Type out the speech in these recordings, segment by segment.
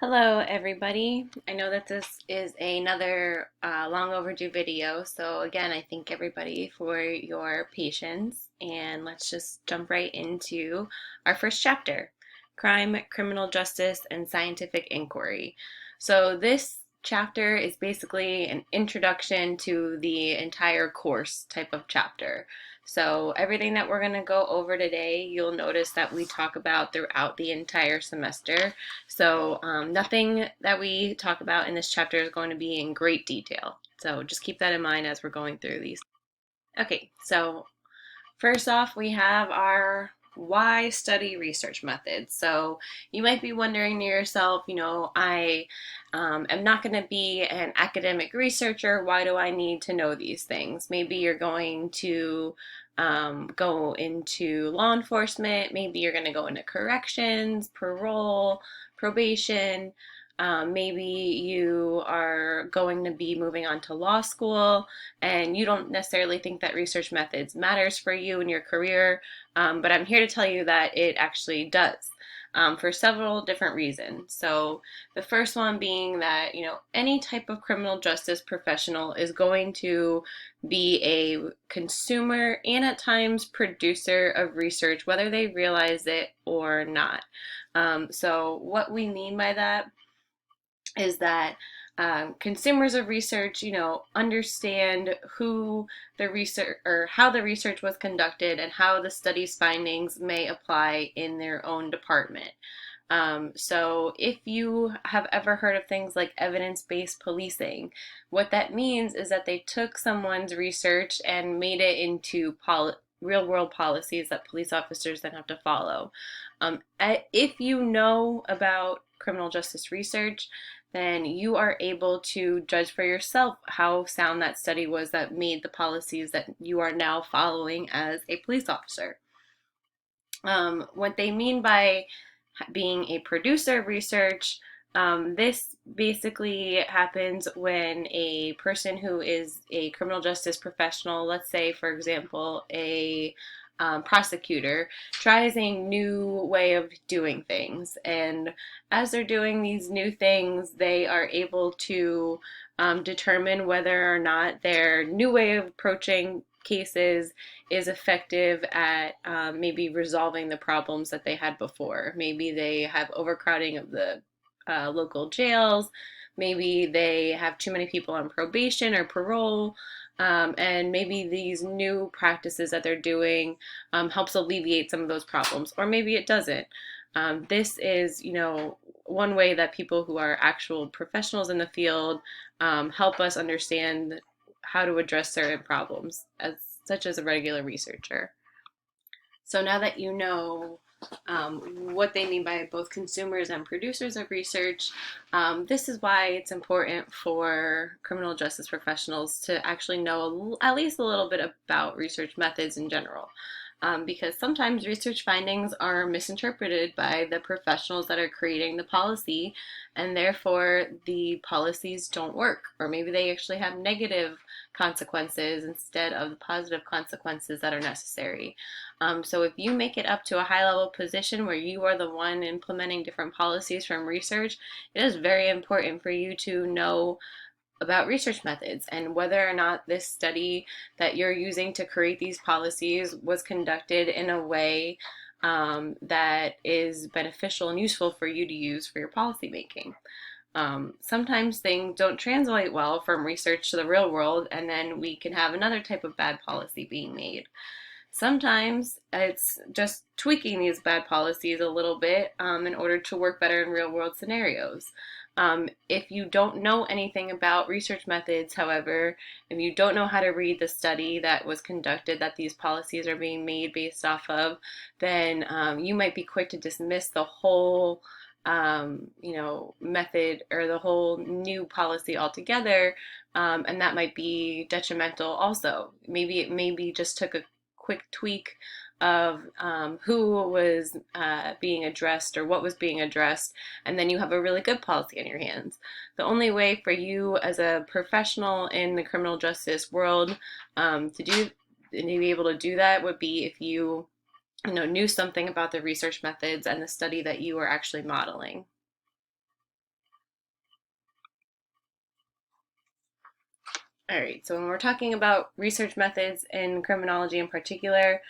Hello, everybody. I know that this is another long overdue video, so again, I thank everybody for your patience, and let's just jump right into our first chapter, Crime, Criminal Justice, and Scientific Inquiry. So this chapter is basically an introduction to the entire course type of chapter. So everything that we're going to go over today, you'll notice that we talk about throughout the entire semester. So nothing that we talk about in this chapter is going to be in great detail. So just keep that in mind as we're going through these. Okay, so first off, we have our why study research methods. So you might be wondering to yourself, I am not going to be an academic researcher. Why do I need to know these things? Maybe you're going to go into law enforcement. Maybe you're going to go into corrections, parole, probation. Maybe you are going to be moving on to law school and you don't necessarily think that research methods matters for you in your career, but I'm here to tell you that it actually does. For several different reasons. So, the first one being that, any type of criminal justice professional is going to be a consumer and at times producer of research, whether they realize it or not. So, what we mean by that is that consumers of research, understand who the research or how the research was conducted and how the study's findings may apply in their own department. So, if you have ever heard of things like evidence-based policing, what that means is that they took someone's research and made it into real-world policies that police officers then have to follow. If you know about criminal justice research, then you are able to judge for yourself how sound that study was that made the policies that you are now following as a police officer. What they mean by being a producer of research, this basically happens when a person who is a criminal justice professional, let's say, for example, a prosecutor, tries a new way of doing things. And as they're doing these new things, they are able to determine whether or not their new way of approaching cases is effective at maybe resolving the problems that they had before. Maybe they have overcrowding of the local jails. Maybe they have too many people on probation or parole. And maybe these new practices that they're doing helps alleviate some of those problems, or maybe it doesn't. This is, one way that people who are actual professionals in the field help us understand how to address certain problems, as such as a regular researcher. So now that you know what they mean by both consumers and producers of research, this is why it's important for criminal justice professionals to actually know at least a little bit about research methods in general. Because sometimes research findings are misinterpreted by the professionals that are creating the policy, and therefore the policies don't work, or maybe they actually have negative consequences instead of the positive consequences that are necessary. So if you make it up to a high level position where you are the one implementing different policies from research, it is very important for you to know about research methods and whether or not this study that you're using to create these policies was conducted in a way that is beneficial and useful for you to use for your policy making. Sometimes things don't translate well from research to the real world, and then we can have another type of bad policy being made. Sometimes it's just tweaking these bad policies a little bit in order to work better in real world scenarios. If you don't know anything about research methods, however, if you don't know how to read the study that was conducted that these policies are being made based off of, then you might be quick to dismiss the whole method or the whole new policy altogether, and that might be detrimental also. Maybe it maybe just took a quick tweak of who was being addressed or what was being addressed, and then you have a really good policy in your hands. The only way for you as a professional in the criminal justice world to do and to be able to do that would be if you knew something about the research methods and the study that you were actually modeling. All right, so when we're talking about research methods in criminology in particular,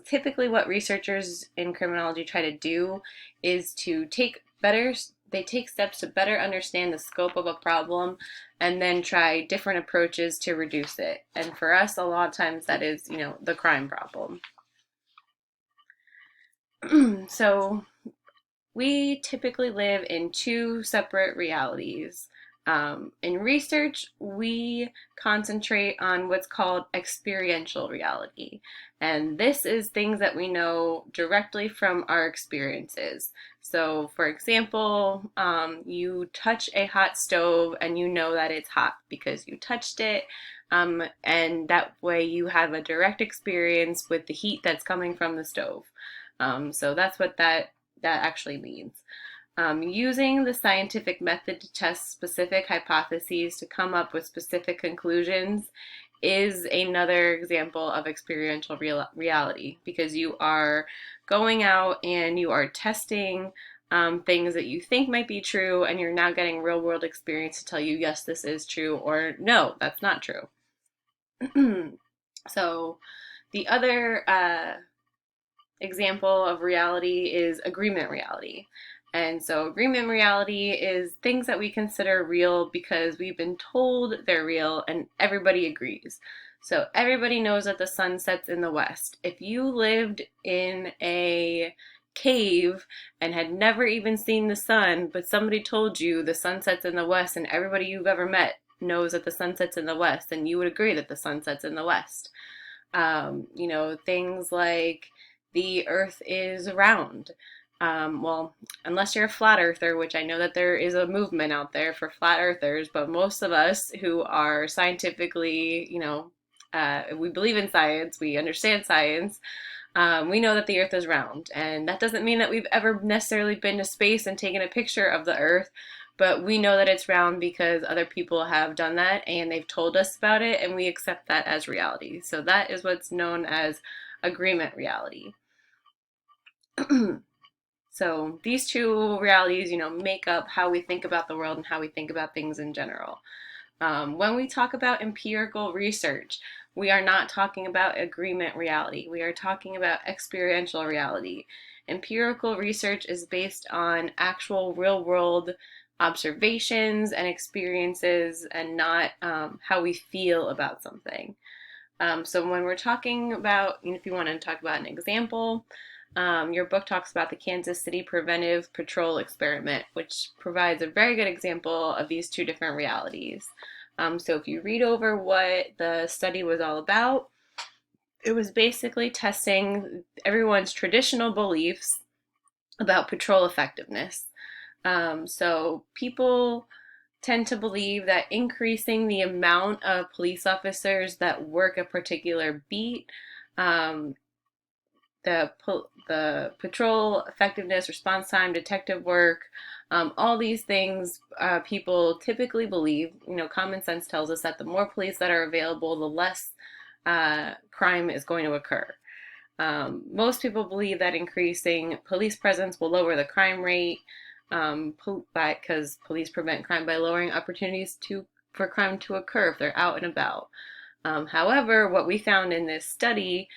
typically what researchers in criminology try to do is to they take steps to better understand the scope of a problem and then try different approaches to reduce it. And for us, a lot of times that is, the crime problem. So we typically live in two separate realities. In research, we concentrate on what's called experiential reality. And this is things that we know directly from our experiences. So, for example, you touch a hot stove and you know that it's hot because you touched it. And that way you have a direct experience with the heat that's coming from the stove. So that's what that actually means. Using the scientific method to test specific hypotheses to come up with specific conclusions is another example of experiential reality, because you are going out and you are testing things that you think might be true, and you're now getting real world experience to tell you, yes, this is true, or no, that's not true. So, the other example of reality is agreement reality. And so, agreement reality is things that we consider real because we've been told they're real and everybody agrees. So, everybody knows that the sun sets in the west. If you lived in a cave and had never even seen the sun, but somebody told you the sun sets in the west, and everybody you've ever met knows that the sun sets in the west, then you would agree that the sun sets in the west. Things like the earth is round. Well, unless you're a flat earther, which I know that there is a movement out there for flat earthers, but most of us who are scientifically, we believe in science, we understand science, we know that the earth is round. And that doesn't mean that we've ever necessarily been to space and taken a picture of the earth, but we know that it's round because other people have done that and they've told us about it, and we accept that as reality. So that is what's known as agreement reality. So these two realities, make up how we think about the world and how we think about things in general. When we talk about empirical research, we are not talking about agreement reality. We are talking about experiential reality. Empirical research is based on actual real world observations and experiences, and not how we feel about something. So when we're talking about, if you want to talk about an example, your book talks about the Kansas City Preventive Patrol Experiment, which provides a very good example of these two different realities. So if you read over what the study was all about, it was basically testing everyone's traditional beliefs about patrol effectiveness. So people tend to believe that increasing the amount of police officers that work a particular beat, um, the patrol effectiveness, response time, detective work, all these things people typically believe. Common sense tells us that the more police that are available, the less crime is going to occur. Most people believe that increasing police presence will lower the crime rate, because police prevent crime by lowering opportunities for crime to occur if they're out and about. However, what we found in this study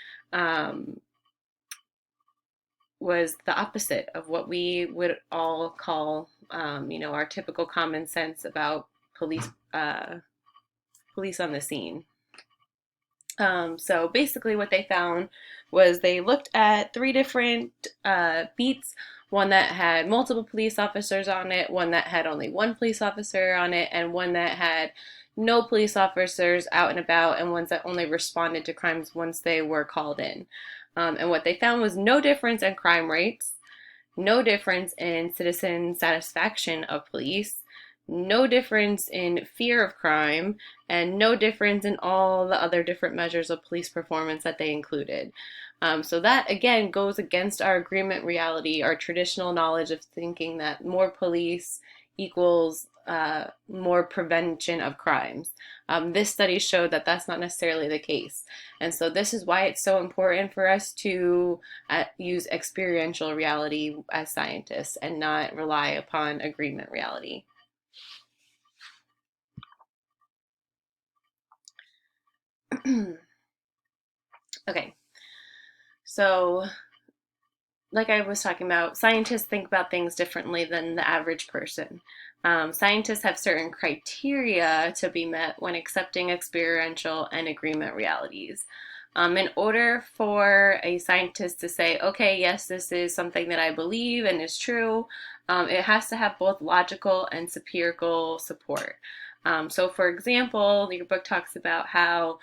was the opposite of what we would all call, our typical common sense about police on the scene. So basically, what they found was they looked at three different beats: one that had multiple police officers on it, one that had only one police officer on it, and one that had no police officers out and about, and ones that only responded to crimes once they were called in. And what they found was no difference in crime rates, no difference in citizen satisfaction of police, no difference in fear of crime, and no difference in all the other different measures of police performance that they included. So that again goes against our agreement reality, our traditional knowledge of thinking that more police equals more prevention of crimes. This study showed that that's not necessarily the case. And so this is why it's so important for us to use experiential reality as scientists and not rely upon agreement reality. Okay, so like I was talking about, scientists think about things differently than the average person. Scientists have certain criteria to be met when accepting experiential and agreement realities. In order for a scientist to say, okay, yes, this is something that I believe and is true, it has to have both logical and empirical support. So, for example, your book talks about how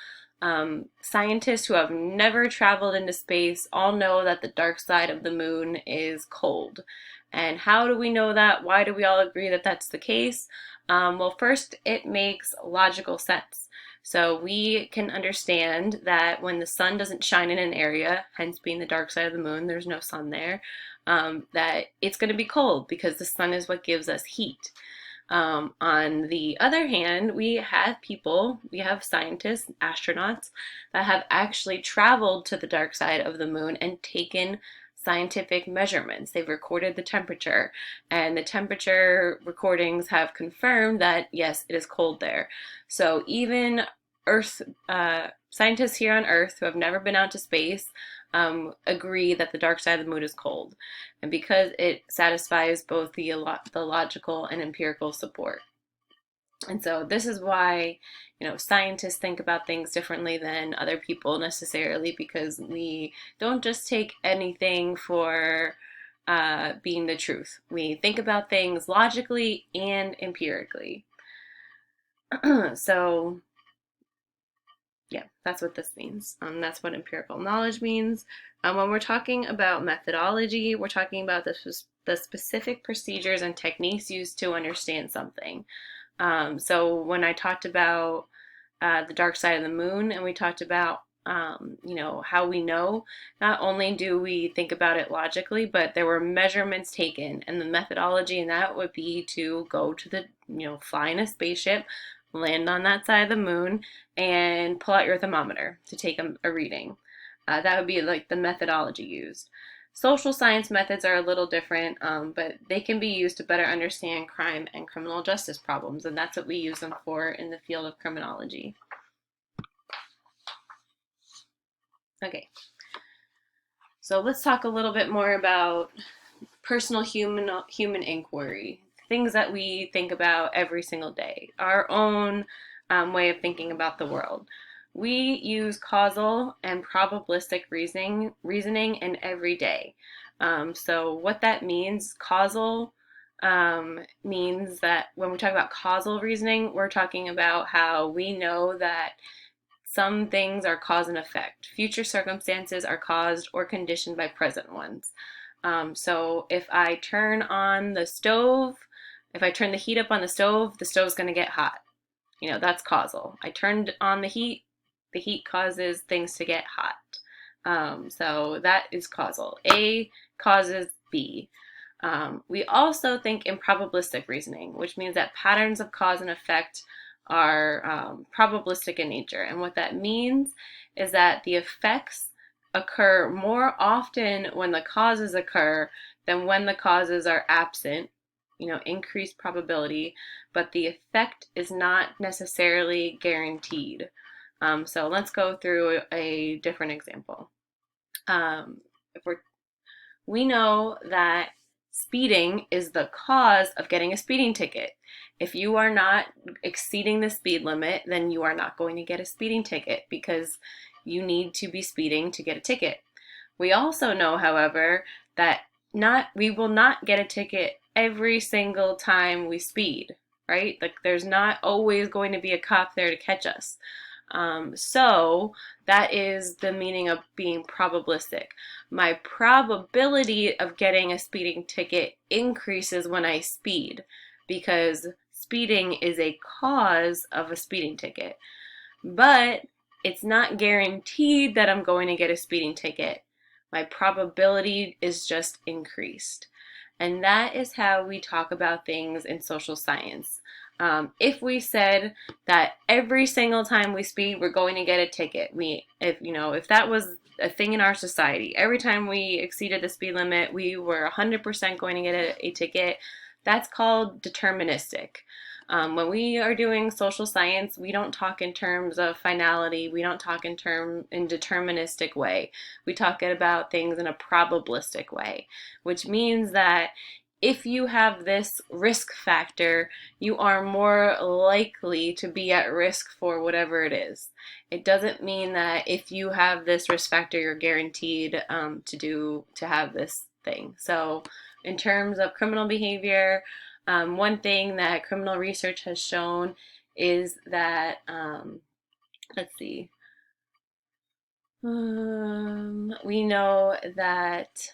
scientists who have never traveled into space all know that the dark side of the moon is cold. And how do we know that? Why do we all agree that that's the case? Well, first, it makes logical sense. So we can understand that when the sun doesn't shine in an area, hence being the dark side of the moon, there's no sun there, that it's going to be cold because the sun is what gives us heat. On the other hand, we have scientists, astronauts, that have actually traveled to the dark side of the moon and taken scientific measurements. They've recorded the temperature, and the temperature recordings have confirmed that yes, it is cold there. So even Earth scientists here on Earth who have never been out to space agree that the dark side of the moon is cold, and because it satisfies both the logical and empirical support. And so this is why, scientists think about things differently than other people necessarily, because we don't just take anything for being the truth. We think about things logically and empirically. So yeah, that's what this means. That's what empirical knowledge means. When we're talking about methodology, we're talking about the specific procedures and techniques used to understand something. So when I talked about the dark side of the moon, and we talked about how we know, not only do we think about it logically, but there were measurements taken, and the methodology in that would be to go to fly in a spaceship, land on that side of the moon, and pull out your thermometer to take a reading. That would be like the methodology used. Social science methods are a little different, but they can be used to better understand crime and criminal justice problems, and that's what we use them for in the field of criminology. Okay, so let's talk a little bit more about personal human inquiry, things that we think about every single day, our own way of thinking about the world. We use causal and probabilistic reasoning in every day. So what that means, causal means that when we talk about causal reasoning, we're talking about how we know that some things are cause and effect. Future circumstances are caused or conditioned by present ones. So if I turn on the stove, if I turn the heat up on the stove's going to get hot. That's causal. I turned on the heat causes things to get hot. So that is causal. A causes B. We also think in probabilistic reasoning, which means that patterns of cause and effect are probabilistic in nature. And what that means is that the effects occur more often when the causes occur than when the causes are absent, increased probability, but the effect is not necessarily guaranteed. So let's go through a different example. If we know that speeding is the cause of getting a speeding ticket. If you are not exceeding the speed limit, then you are not going to get a speeding ticket because you need to be speeding to get a ticket. We also know, however, that we will not get a ticket every single time we speed, right? Like there's not always going to be a cop there to catch us. So that is the meaning of being probabilistic. My probability of getting a speeding ticket increases when I speed because speeding is a cause of a speeding ticket. But it's not guaranteed that I'm going to get a speeding ticket. My probability is just increased. And that is how we talk about things in social science. If we said that every single time we speed, we're going to get a ticket, if that was a thing in our society, every time we exceeded the speed limit, we were 100% going to get a ticket, That's called deterministic. When we are doing social science, we don't talk in terms of finality. We don't talk in deterministic way. We talk about things in a probabilistic way, which means that if you have this risk factor, you are more likely to be at risk for whatever it is. It doesn't mean that if you have this risk factor, you're guaranteed to have this thing. So, in terms of criminal behavior, one thing that criminal research has shown is that let's see. We know that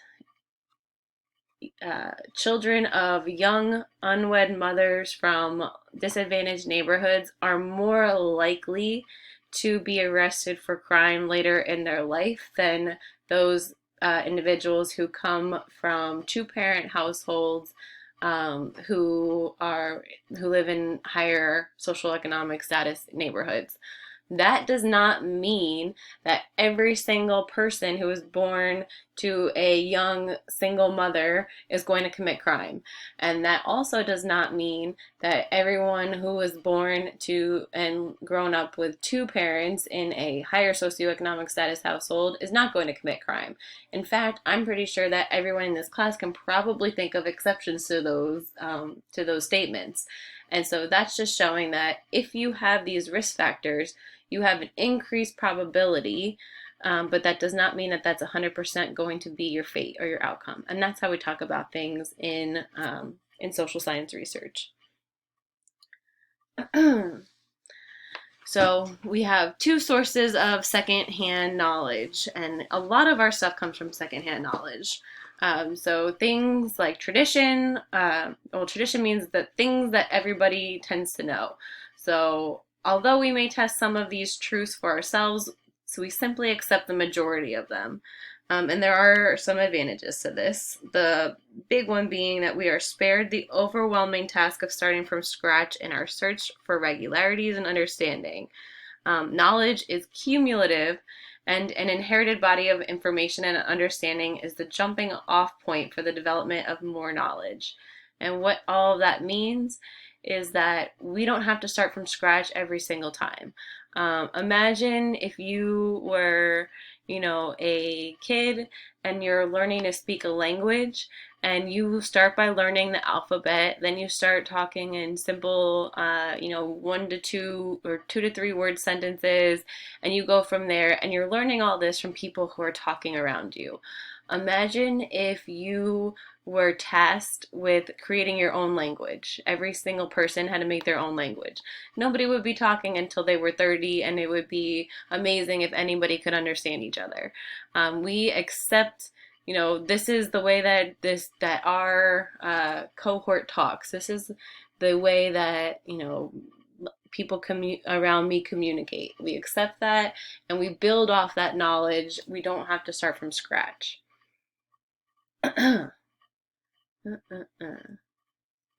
children of young unwed mothers from disadvantaged neighborhoods are more likely to be arrested for crime later in their life than those individuals who come from two-parent households, who live in higher social economic status neighborhoods. That does not mean that every single person who is born to a young single mother is going to commit crime. And that also does not mean that everyone who was born to and grown up with two parents in a higher socioeconomic status household is not going to commit crime. In fact, I'm pretty sure that everyone in this class can probably think of exceptions to those statements. And so that's just showing that if you have these risk factors, you have an increased probability, but that does not mean that that's 100% going to be your fate or your outcome. And that's how we talk about things in social science research. So we have two sources of secondhand knowledge, and a lot of our stuff comes from secondhand knowledge. So things like tradition, tradition means that things that everybody tends to know. So although we may test some of these truths for ourselves, so we simply accept the majority of them. And there are some advantages to this. The big one being that we are spared the overwhelming task of starting from scratch in our search for regularities and understanding. Knowledge is cumulative, and an inherited body of information and understanding is the jumping off point for the development of more knowledge. And what all of that means is that we don't have to start from scratch every single time. Imagine if you were, a kid and you're learning to speak a language, and you start by learning the alphabet, then you start talking in simple, 1 to 2 or 2 to 3 word sentences, and you go from there, and you're learning all this from people who are talking around you. Imagine if you were tasked with creating your own language. Every single person had to make their own language. Nobody would be talking until they were 30, and it would be amazing if anybody could understand each other. We accept, this is the way that our cohort talks. This is the way that, people around me communicate. We accept that, and we build off that knowledge. We don't have to start from scratch.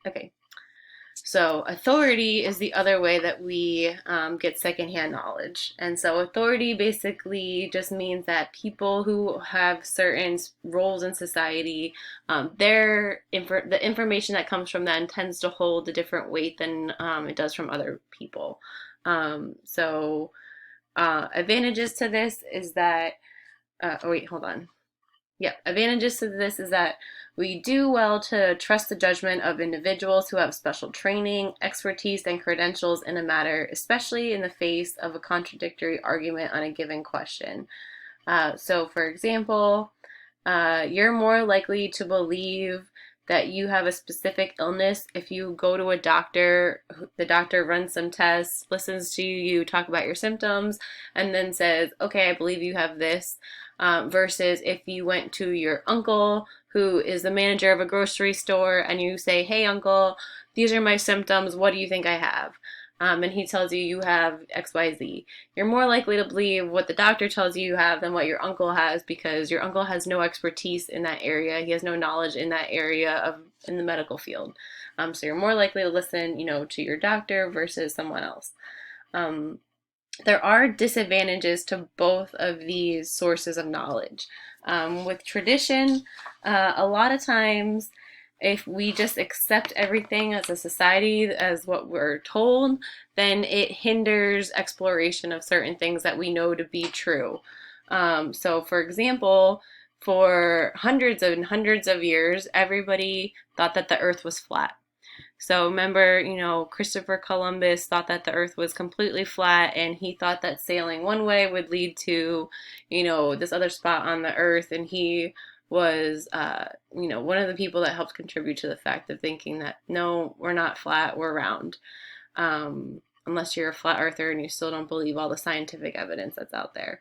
Okay, so authority is the other way that we get secondhand knowledge. And so authority basically just means that people who have certain roles in society, the information that comes from them tends to hold a different weight than it does from other people. Advantages to this is that, hold on. Yeah, advantages to this is that we do well to trust the judgment of individuals who have special training, expertise, and credentials in a matter, especially in the face of a contradictory argument on a given question. So, for example, you're more likely to believe that you have a specific illness if you go to a doctor, the doctor runs some tests, listens to you talk about your symptoms, and then says, okay, I believe you have this, versus if you went to your uncle, who is the manager of a grocery store, and you say, hey, uncle, these are my symptoms, what do you think I have? And he tells you you have XYZ. You're more likely to believe what the doctor tells you have than what your uncle has, because your uncle has no expertise in that area. He has no knowledge in that area in the medical field. So you're more likely to listen, to your doctor versus someone else. There are disadvantages to both of these sources of knowledge. With tradition, a lot of times if we just accept everything as a society as what we're told, then it hinders exploration of certain things that we know to be true. So, for example, for hundreds and hundreds of years, everybody thought that the earth was flat. So remember, Christopher Columbus thought that the earth was completely flat, and he thought that sailing one way would lead to, this other spot on the earth. And he was, one of the people that helped contribute to the fact of thinking that, no, we're not flat, we're round. Unless you're a flat earther and you still don't believe all the scientific evidence that's out there.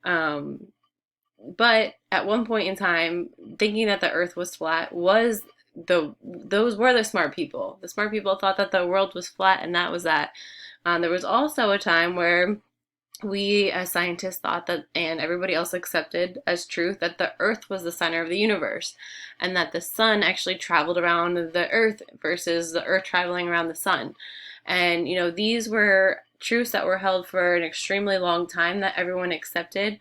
But at one point in time, thinking that the earth was flat was those were the smart people. The smart people thought that the world was flat, and that was that. There was also a time where we as scientists thought that, and everybody else accepted as truth, that the earth was the center of the universe, and that the sun actually traveled around the earth versus the earth traveling around the sun. And these were truths that were held for an extremely long time that everyone accepted,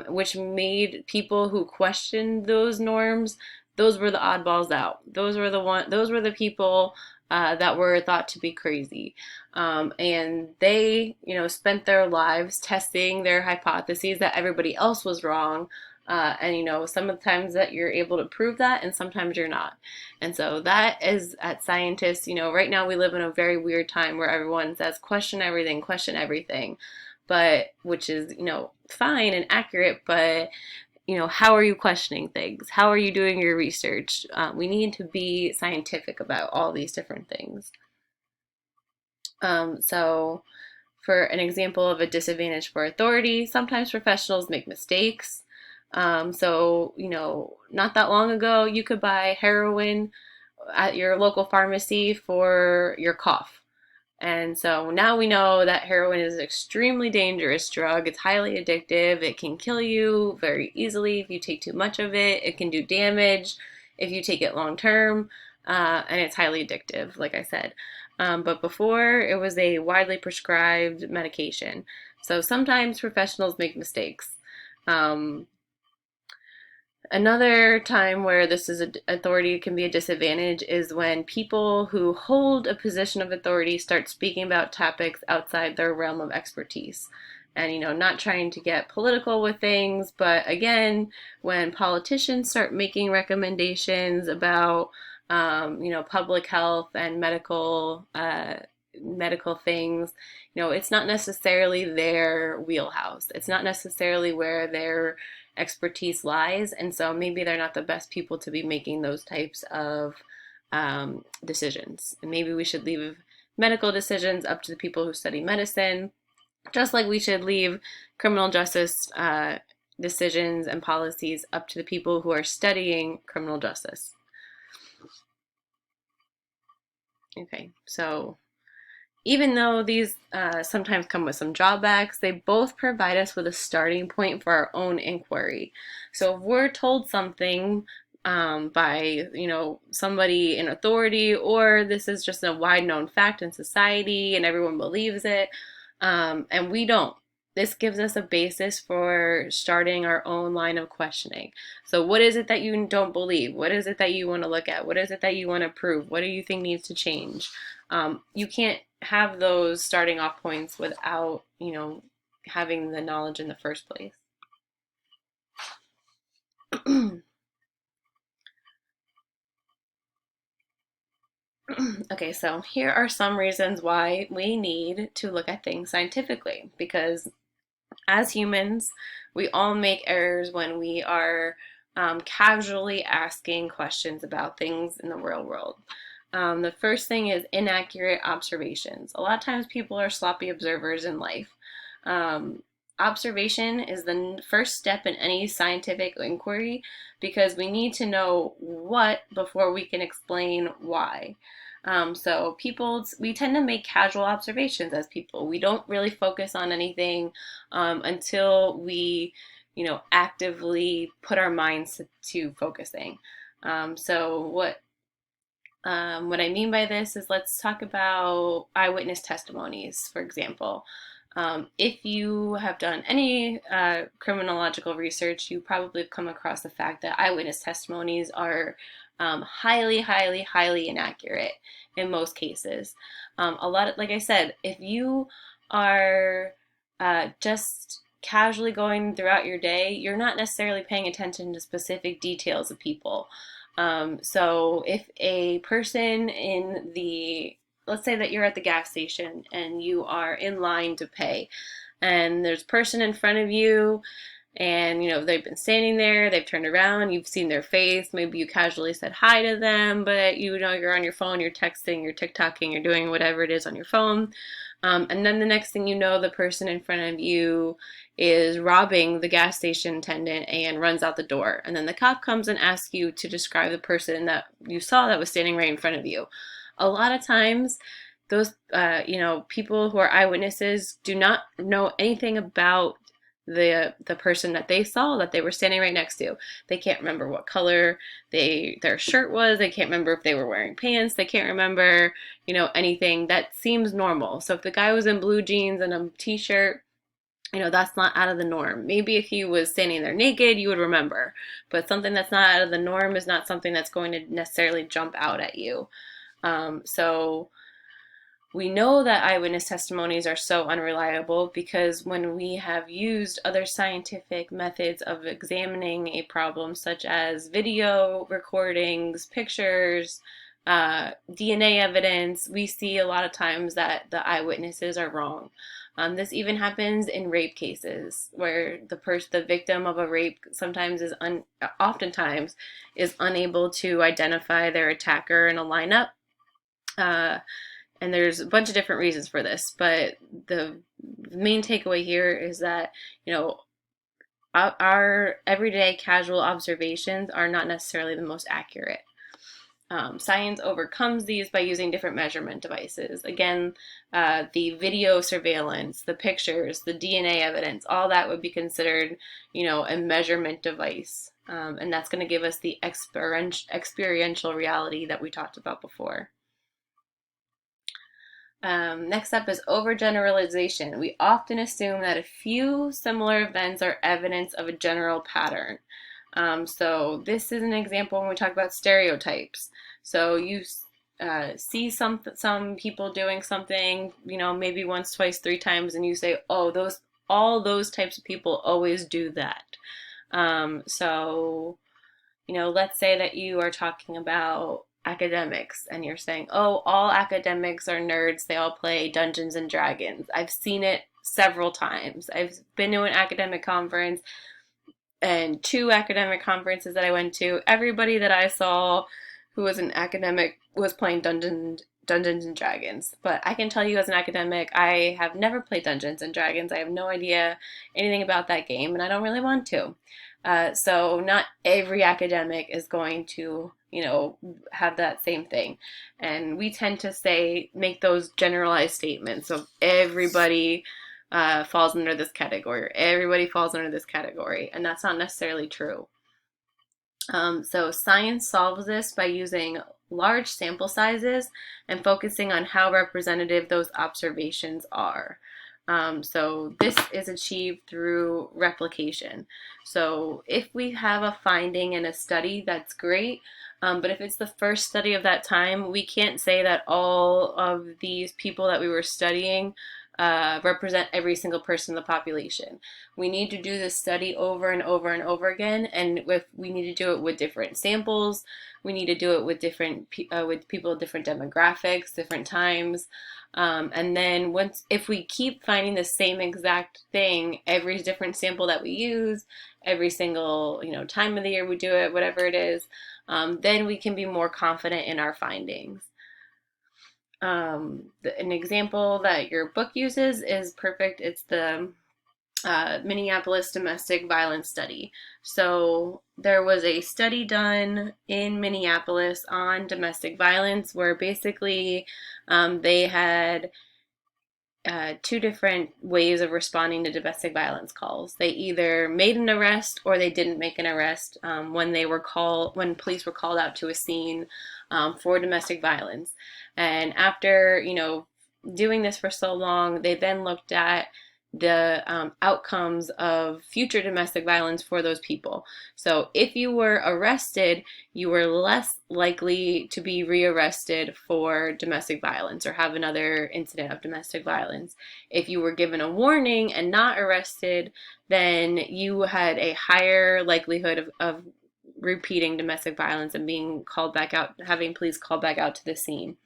which made people who questioned those norms, those were the oddballs out. Those were the people that were thought to be crazy. And they, spent their lives testing their hypotheses that everybody else was wrong. And sometimes that you're able to prove that, and sometimes you're not. And so that is, at scientists, right now we live in a very weird time where everyone says question everything, but which is, fine and accurate, but how are you questioning things? How are you doing your research? We need to be scientific about all these different things. So, for an example of a disadvantage for authority, sometimes professionals make mistakes. So, not that long ago, you could buy heroin at your local pharmacy for your cough. And so now we know that heroin is an extremely dangerous drug. It's highly addictive. It can kill you very easily if you take too much of it. It can do damage if you take it long term. And it's highly addictive, like I said. But before, it was a widely prescribed medication. So sometimes professionals make mistakes. Um, Another time where this is authority can be a disadvantage is when people who hold a position of authority start speaking about topics outside their realm of expertise. And, not trying to get political with things, but again, when politicians start making recommendations about, public health and medical things, it's not necessarily their wheelhouse. It's not necessarily where their expertise lies, and so maybe they're not the best people to be making those types of decisions. And maybe we should leave medical decisions up to the people who study medicine, just like we should leave criminal justice decisions and policies up to the people who are studying criminal justice. Okay, so even though these sometimes come with some drawbacks, they both provide us with a starting point for our own inquiry. So if we're told something by somebody in authority, or this is just a wide known fact in society and everyone believes it, and we don't, this gives us a basis for starting our own line of questioning. So what is it that you don't believe? What is it that you want to look at? What is it that you want to prove? What do you think needs to change? You can't have those starting off points without, having the knowledge in the first place. Okay, so here are some reasons why we need to look at things scientifically, because as humans, we all make errors when we are casually asking questions about things in the real world. The first thing is inaccurate observations. A lot of times people are sloppy observers in life. Observation is the first step in any scientific inquiry, because we need to know what before we can explain why. So we tend to make casual observations as people. We don't really focus on anything until we, actively put our minds to focusing. So what I mean by this is, let's talk about eyewitness testimonies, for example. If you have done any criminological research, you probably have come across the fact that eyewitness testimonies are Highly, highly, highly inaccurate in most cases. A lot of, like I said, if you are just casually going throughout your day, you're not necessarily paying attention to specific details of people. So if a person in the, let's say that you're at the gas station and you are in line to pay, and there's a person in front of you, and they've been standing there, they've turned around, you've seen their face, maybe you casually said hi to them, but you're on your phone, you're texting, you're TikToking, you're doing whatever it is on your phone. And then the next thing you know, the person in front of you is robbing the gas station attendant and runs out the door. And then the cop comes and asks you to describe the person that you saw that was standing right in front of you. A lot of times, those people who are eyewitnesses do not know anything about the person that they saw, that they were standing right next to. They can't remember what color their shirt was. They can't remember if they were wearing pants. They can't remember anything that seems normal. So if the guy was in blue jeans and a t-shirt, that's not out of the norm. Maybe if he was standing there naked, you would remember, but something that's not out of the norm is not something that's going to necessarily jump out at you. So we know that eyewitness testimonies are so unreliable because when we have used other scientific methods of examining a problem, such as video recordings, pictures, DNA evidence, we see a lot of times that the eyewitnesses are wrong. This even happens in rape cases where the victim of a rape oftentimes is unable to identify their attacker in a lineup. And there's a bunch of different reasons for this, but the main takeaway here is that, our everyday casual observations are not necessarily the most accurate. Science overcomes these by using different measurement devices. Again, the video surveillance, the pictures, the DNA evidence, all that would be considered, a measurement device. And that's going to give us the experiential reality that we talked about before. Next up is overgeneralization. We often assume that a few similar events are evidence of a general pattern. So this is an example when we talk about stereotypes. So you see some people doing something, maybe once, twice, three times, and you say, oh, all those types of people always do that. So let's say that you are talking about academics and you're saying, oh, all academics are nerds, they all play Dungeons and Dragons. I've seen it several times. I've been to an academic conference, and 2 academic conferences that I went to, everybody that I saw who was an academic was playing Dungeons and Dragons. But I can tell you, as an academic, I have never played Dungeons and Dragons. I have no idea anything about that game, and I don't really want to. So not every academic is going to, have that same thing. And we tend to make those generalized statements of everybody falls under this category, or everybody falls under this category, and that's not necessarily true. So science solves this by using large sample sizes and focusing on how representative those observations are. So this is achieved through replication. So if we have a finding in a study, that's great. But if it's the first study of that time, we can't say that all of these people that we were studying represent every single person in the population. We need to do this study over and over and over again, and we need to do it with different samples. We need to do it with with people with different demographics, different times. And then if we keep finding the same exact thing every different sample that we use, every single time of the year we do it, whatever it is, then we can be more confident in our findings. An example that your book uses is perfect. It's the Minneapolis domestic violence study. So there was a study done in Minneapolis on domestic violence where basically they had 2 different ways of responding to domestic violence calls. They either made an arrest or they didn't make an arrest when police were called out to a scene for domestic violence. And after doing this for so long, they then looked at the outcomes of future domestic violence for those people. So if you were arrested, you were less likely to be rearrested for domestic violence or have another incident of domestic violence. If you were given a warning and not arrested, then you had a higher likelihood of repeating domestic violence and being called back out, having police called back out to the scene.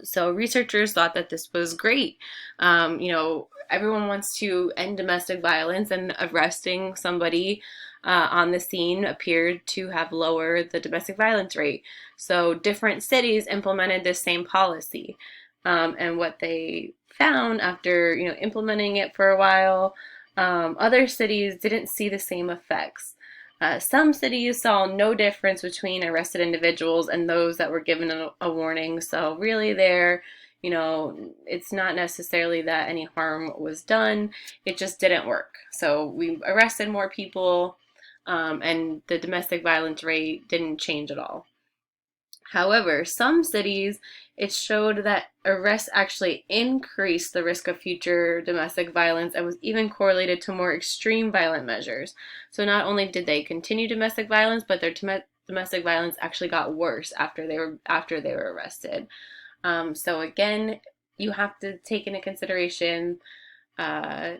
So researchers thought that this was great. Everyone wants to end domestic violence, and arresting somebody on the scene appeared to have lowered the domestic violence rate. So different cities implemented this same policy. And what they found after implementing it for a while, other cities didn't see the same effects. Some cities saw no difference between arrested individuals and those that were given a warning. So really it's not necessarily that any harm was done. It just didn't work. So we arrested more people, and the domestic violence rate didn't change at all. However, some cities, it showed that arrests actually increased the risk of future domestic violence and was even correlated to more extreme violent measures. So not only did they continue domestic violence, but their domestic violence actually got worse after they were arrested. So again, you have to take into consideration, how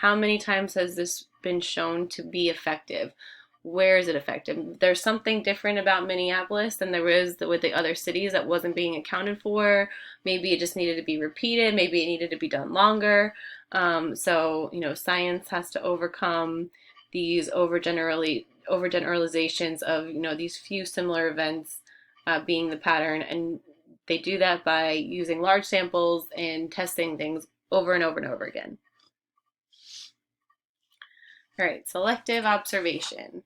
many times has this been shown to be effective? Where is it effective? There's something different about Minneapolis than there is with the other cities that wasn't being accounted for. Maybe it just needed to be repeated. Maybe it needed to be done longer. Science has to overcome these overgeneralizations of, these few similar events being the pattern. And they do that by using large samples and testing things over and over and over again. All right, selective observation.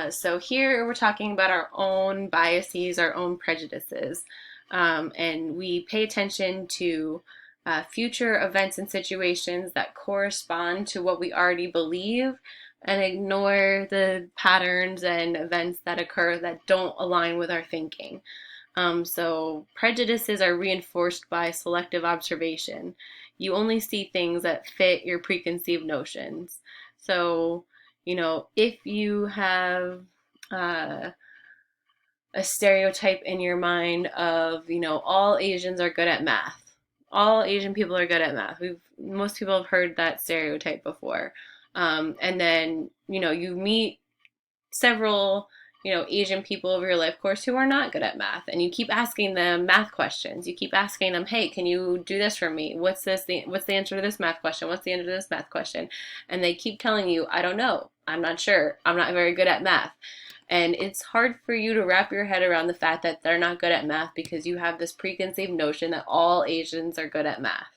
So here we're talking about our own biases, our own prejudices, and we pay attention to future events and situations that correspond to what we already believe and ignore the patterns and events that occur that don't align with our thinking. So prejudices are reinforced by selective observation. You only see things that fit your preconceived notions. So, if you have a stereotype in your mind of, all Asians are good at math. All Asian people are good at math. Most people have heard that stereotype before. And then, you meet several Asian people over your life course who are not good at math, and you keep asking them math questions. You keep asking them, hey, can you do this for me? What's the answer to this math question? What's the answer to this math question? And they keep telling you, I don't know, I'm not sure, I'm not very good at math. And it's hard for you to wrap your head around the fact that they're not good at math because you have this preconceived notion that all Asians are good at math.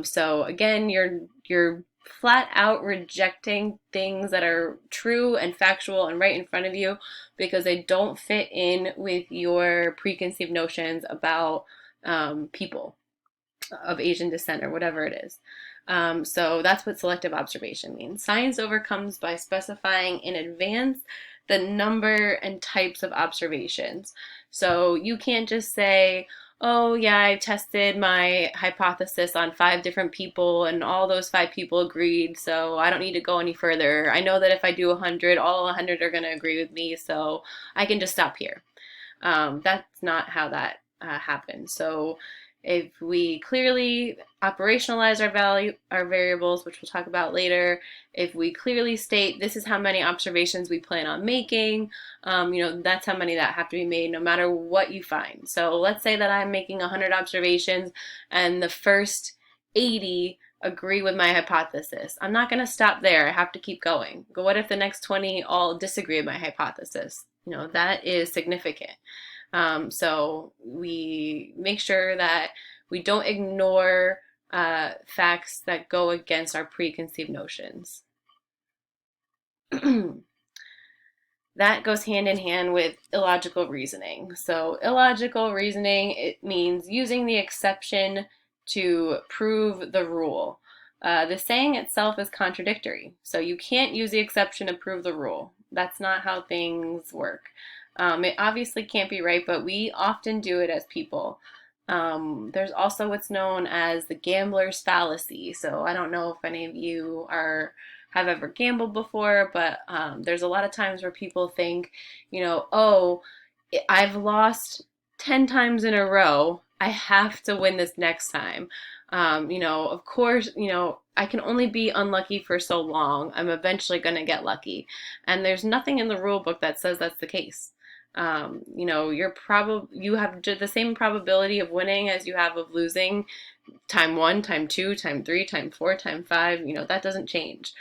So again, you're flat out rejecting things that are true and factual and right in front of you because they don't fit in with your preconceived notions about people of Asian descent or whatever it is. So that's what selective observation means. Science overcomes by specifying in advance the number and types of observations. So you can't just say, oh yeah, I tested my hypothesis on 5 different people and all those 5 people agreed, so I don't need to go any further. I know that if I do 100, all 100 are going to agree with me, so I can just stop here. That's not how that happens. So if we clearly operationalize our variables, which we'll talk about later, if we clearly state this is how many observations we plan on making, that's how many that have to be made no matter what you find. So let's say that I'm making 100 observations and the first 80 agree with my hypothesis. I'm not going to stop there. I have to keep going. But what if the next 20 all disagree with my hypothesis? That is significant. So we make sure that we don't ignore facts that go against our preconceived notions. That goes hand in hand with illogical reasoning. So illogical reasoning, it means using the exception to prove the rule. The saying itself is contradictory. So you can't use the exception to prove the rule. That's not how things work. It obviously can't be right, but we often do it as people. There's also what's known as the gambler's fallacy. So I don't know if any of you are have ever gambled before, but there's a lot of times where people think, oh, I've lost 10 times in a row. I have to win this next time. Of course, I can only be unlucky for so long. I'm eventually going to get lucky. And there's nothing in the rule book that says that's the case. You have the same probability of winning as you have of losing time one, time two, time three, time four, time five. That doesn't change.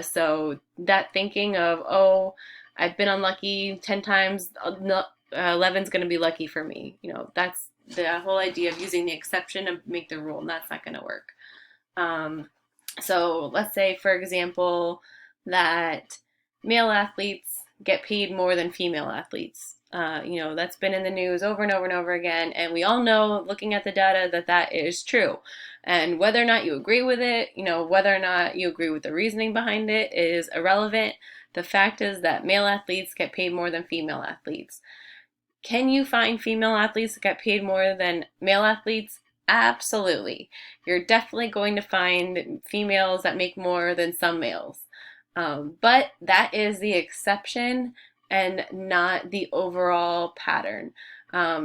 So that thinking of, oh, I've been unlucky 10 times, no, 11's going to be lucky for me. That's the whole idea of using the exception to make the rule, and that's not going to work. So let's say, for example, that male athletes get paid more than female athletes. That's been in the news over and over and over again, and we all know, looking at the data, that that is true. And whether or not you agree with it, whether or not you agree with the reasoning behind it is irrelevant. The fact is that male athletes get paid more than female athletes. Can you find female athletes that get paid more than male athletes? Absolutely. You're definitely going to find females that make more than some males. But that is the exception and not the overall pattern.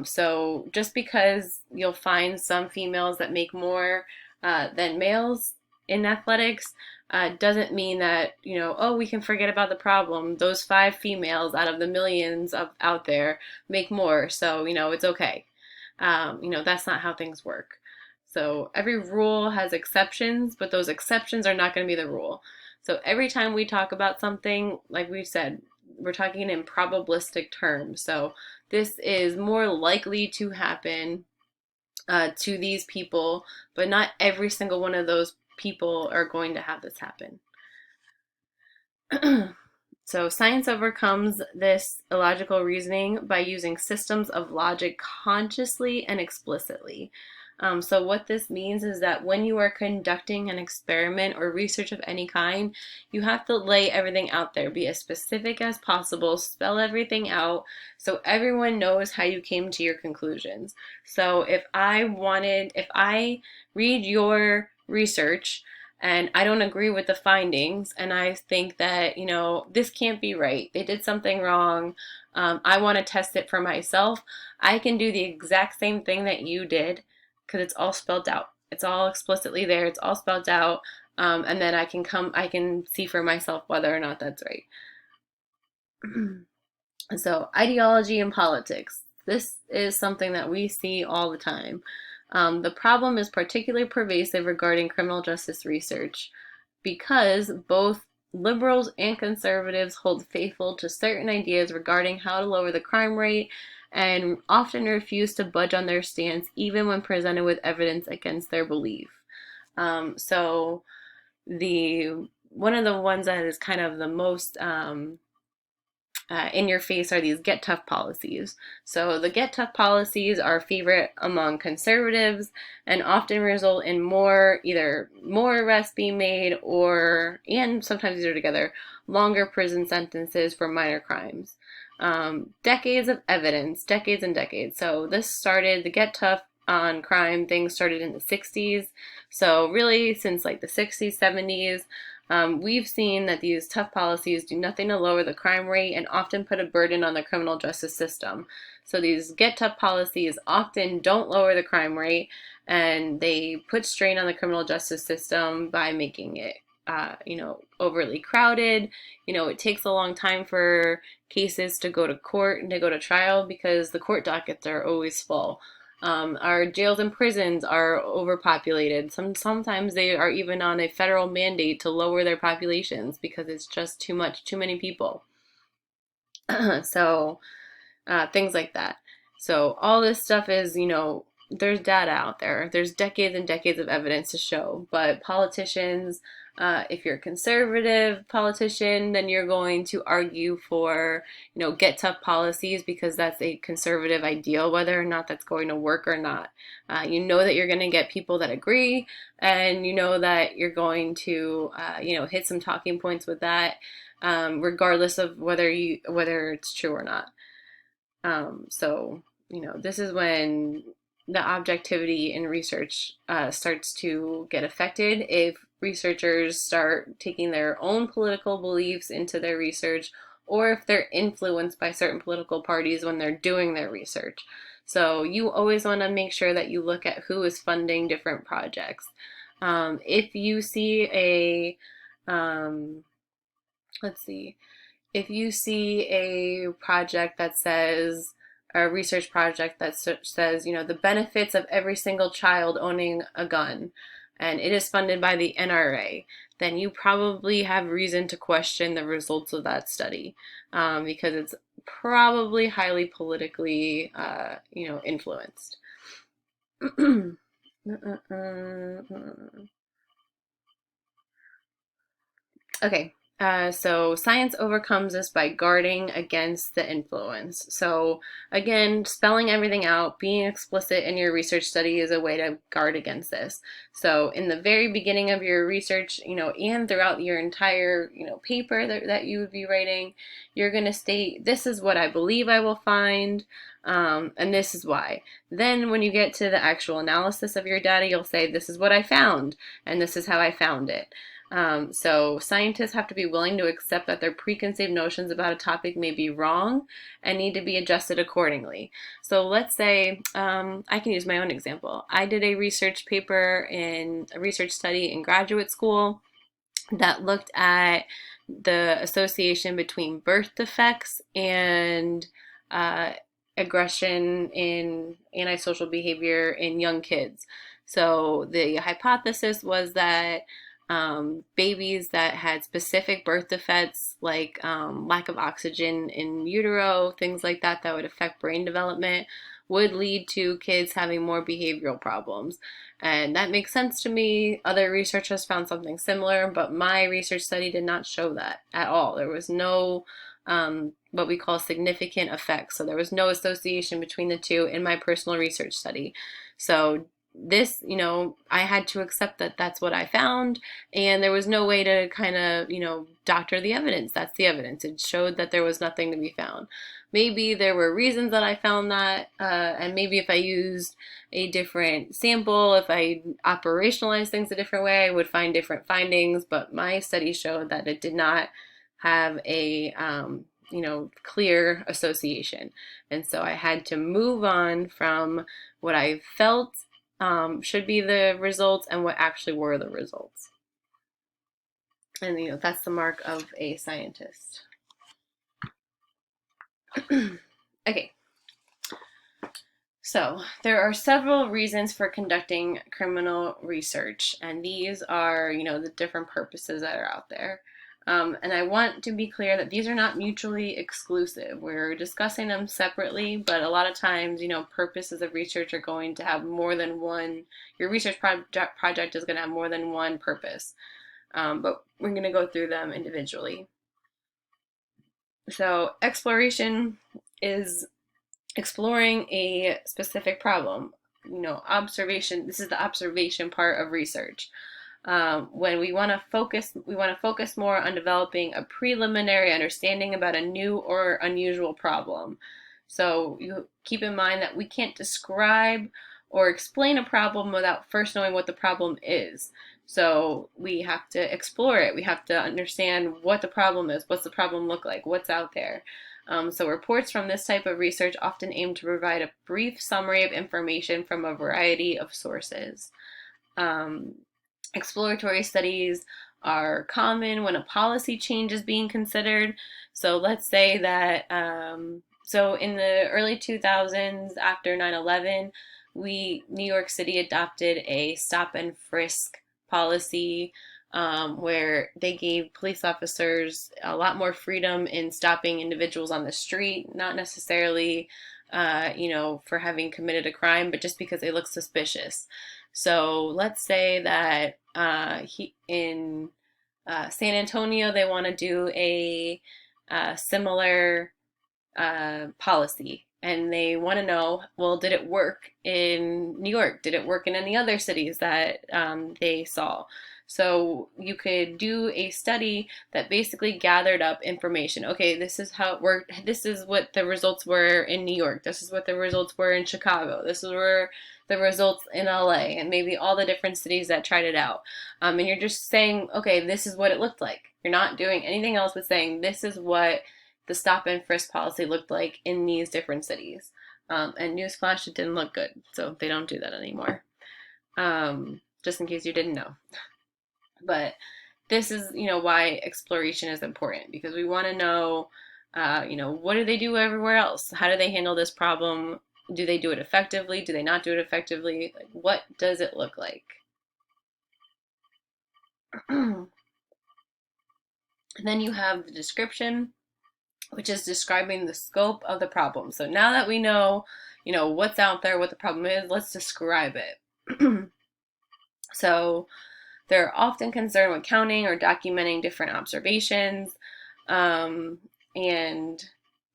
So just because you'll find some females that make more than males in athletics doesn't mean that, oh, we can forget about the problem. Those 5 females out of the millions out there make more, so, it's okay. That's not how things work. So every rule has exceptions, but those exceptions are not going to be the rule. So every time we talk about something, like we said, we're talking in probabilistic terms. So this is more likely to happen to these people, but not every single one of those people are going to have this happen. So science overcomes this illogical reasoning by using systems of logic consciously and explicitly. So what this means is that when you are conducting an experiment or research of any kind, you have to lay everything out there, be as specific as possible, spell everything out so everyone knows how you came to your conclusions. So if I read your research and I don't agree with the findings and I think that, this can't be right, they did something wrong, I want to test it for myself, I can do the exact same thing that you did, because it's all spelled out. It's all explicitly there. It's all spelled out. And then I can see for myself whether or not that's right. So ideology and politics. This is something that we see all the time. The problem is particularly pervasive regarding criminal justice research because both liberals and conservatives hold faithful to certain ideas regarding how to lower the crime rate and often refuse to budge on their stance even when presented with evidence against their belief. So one of the ones that is kind of the most in your face are these get tough policies. So the get tough policies are a favorite among conservatives and often result in either more arrests being made and sometimes these are together, longer prison sentences for minor crimes. Decades of evidence, decades and decades. So the get tough on crime thing started in the 60s. So really since like the 60s, 70s, we've seen that these tough policies do nothing to lower the crime rate and often put a burden on the criminal justice system. So these get tough policies often don't lower the crime rate and they put strain on the criminal justice system by making it overly crowded. It takes a long time for cases to go to court and to go to trial because the court dockets are always full. Our jails and prisons are overpopulated. Sometimes they are even on a federal mandate to lower their populations because it's just too many people. So things like that. So all this stuff is, there's data out there. There's decades and decades of evidence to show, but politicians, if you're a conservative politician, then you're going to argue for, get tough policies because that's a conservative ideal, whether or not that's going to work or not. You know that you're going to get people that agree, and you know that you're going to, hit some talking points with that, regardless of whether it's true or not. So, this is when the objectivity in research starts to get affected if researchers start taking their own political beliefs into their research, or if they're influenced by certain political parties when they're doing their research. So you always want to make sure that you look at who is funding different projects. If you see let's see, if you see a project that says, a research project that says, the benefits of every single child owning a gun, and it is funded by the NRA, then you probably have reason to question the results of that study, because it's probably highly politically, influenced. Okay, so science overcomes this by guarding against the influence. So, again, spelling everything out, being explicit in your research study is a way to guard against this. So, in the very beginning of your research, and throughout your entire, paper that you would be writing, you're going to state, this is what I believe I will find, and this is why. Then, when you get to the actual analysis of your data, you'll say, this is what I found, and this is how I found it. So scientists have to be willing to accept that their preconceived notions about a topic may be wrong and need to be adjusted accordingly. So let's say, I can use my own example. I did a research paper in a research study in graduate school that looked at the association between birth defects and aggression in antisocial behavior in young kids. So the hypothesis was that babies that had specific birth defects, like lack of oxygen in utero, things like that, that would affect brain development, would lead to kids having more behavioral problems. And that makes sense to me. Other researchers found something similar, but my research study did not show that at all. There was no what we call significant effects. So there was no association between the two in my personal research study. So this, I had to accept that that's what I found, and there was no way to kind of, doctor the evidence. That's the evidence. It showed that there was nothing to be found. Maybe there were reasons that I found that, and maybe if I used a different sample, if I operationalized things a different way, I would find different findings, but my study showed that it did not have a, clear association. And so I had to move on from what I felt should be the results and what actually were the results. And that's the mark of a scientist. Okay. So there are several reasons for conducting criminal research, and these are, the different purposes that are out there. And I want to be clear that these are not mutually exclusive. We're discussing them separately, but a lot of times, purposes of research are going to have more than one. Your research project is going to have more than one purpose, but we're going to go through them individually. So exploration is exploring a specific problem. Observation. This is the observation part of research. When we want to focus more on developing a preliminary understanding about a new or unusual problem. So you keep in mind that we can't describe or explain a problem without first knowing what the problem is. So we have to explore it. We have to understand what the problem is. What's the problem look like? What's out there? So reports from this type of research often aim to provide a brief summary of information from a variety of sources. Exploratory studies are common when a policy change is being considered. So let's say that, so in the early 2000s, after 9/11, New York City adopted a stop and frisk policy, where they gave police officers a lot more freedom in stopping individuals on the street, not necessarily, for having committed a crime, but just because they look suspicious. So let's say that in San Antonio, they want to do a similar policy. And they want to know, well, did it work in New York? Did it work in any other cities that they saw? So you could do a study that basically gathered up information. Okay, this is how it worked. This is what the results were in New York. This is what the results were in Chicago. This is where the results in LA, and maybe all the different cities that tried it out. And you're just saying, okay, this is what it looked like. You're not doing anything else but saying, this is what the stop and frisk policy looked like in these different cities. And newsflash, it didn't look good. So they don't do that anymore. Just in case you didn't know. But this is, why exploration is important, because we want to know, what do they do everywhere else? How do they handle this problem? Do they do it effectively? Do they not do it effectively? Like, what does it look like? And then you have the description, which is describing the scope of the problem. So now that we know, what's out there, what the problem is, let's describe it. So they're often concerned with counting or documenting different observations. And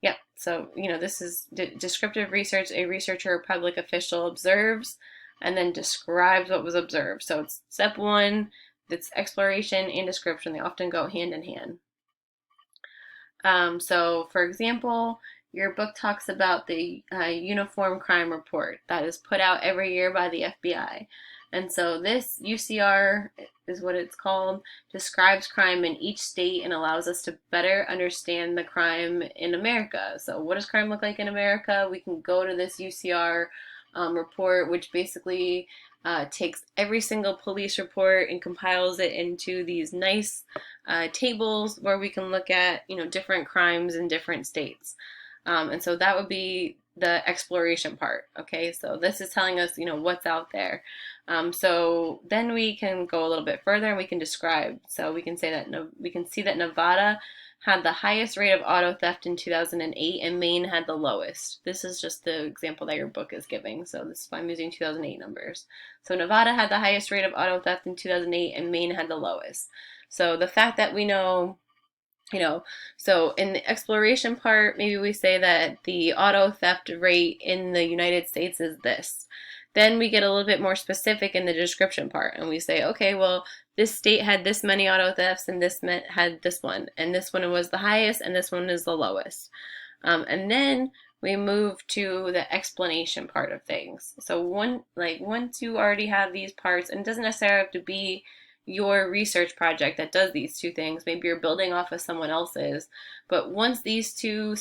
yeah, so, this is descriptive research. A researcher or public official observes and then describes what was observed. So it's step one, it's exploration and description. They often go hand in hand. So, for example, your book talks about the Uniform Crime Report that is put out every year by the FBI. And so this UCR is what it's called, describes crime in each state and allows us to better understand the crime in America. So what does crime look like in America? We can go to this UCR report, which basically takes every single police report and compiles it into these nice tables where we can look at, different crimes in different states. And so that would be the exploration part. Okay, so this is telling us, what's out there. So then we can go a little bit further and we can describe. So we can say that we can see that Nevada had the highest rate of auto theft in 2008 and Maine had the lowest. This is just the example that your book is giving. So this is why I'm using 2008 numbers. So Nevada had the highest rate of auto theft in 2008 and Maine had the lowest. So the fact that we know, so in the exploration part, maybe we say that the auto theft rate in the United States is this. Then we get a little bit more specific in the description part and we say, okay, well, this state had this many auto thefts and this had this one, and this one was the highest and this one is the lowest. And then we move to the explanation part of things. So once you already have these parts, and it doesn't necessarily have to be your research project that does these two things, maybe you're building off of someone else's, but once these two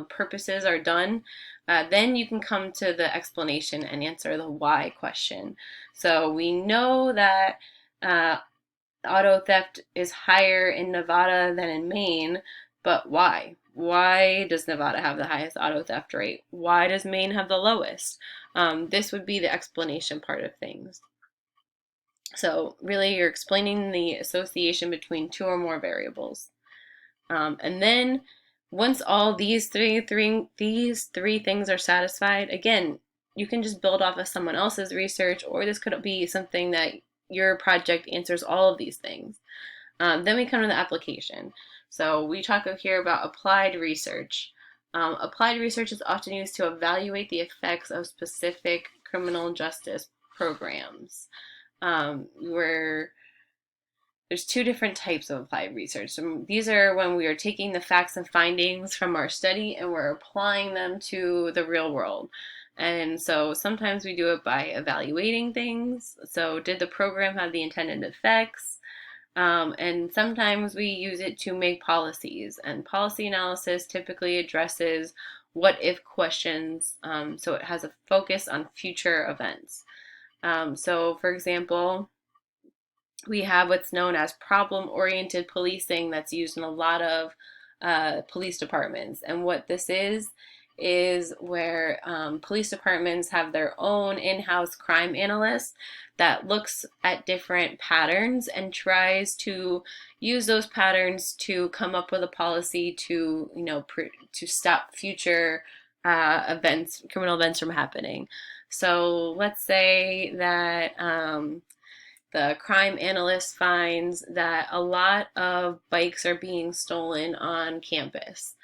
purposes are done, then you can come to the explanation and answer the why question. So we know that auto theft is higher in Nevada than in Maine, but why? Why does Nevada have the highest auto theft rate? Why does Maine have the lowest? This would be the explanation part of things. So really you're explaining the association between two or more variables. And then once all these three things are satisfied, again, you can just build off of someone else's research, or this could be something that your project answers all of these things. Then we come to the application. So we talk here about applied research. Applied research is often used to evaluate the effects of specific criminal justice programs. Where there's two different types of applied research. So these are when we are taking the facts and findings from our study and we're applying them to the real world. And so sometimes we do it by evaluating things. So did the program have the intended effects? And sometimes we use it to make policies. And policy analysis typically addresses what if questions. So it has a focus on future events. So for example, we have what's known as problem-oriented policing that's used in a lot of police departments. And what this is where police departments have their own in-house crime analyst that looks at different patterns and tries to use those patterns to come up with a policy to, to stop future criminal events from happening. So let's say that the crime analyst finds that a lot of bikes are being stolen on campus.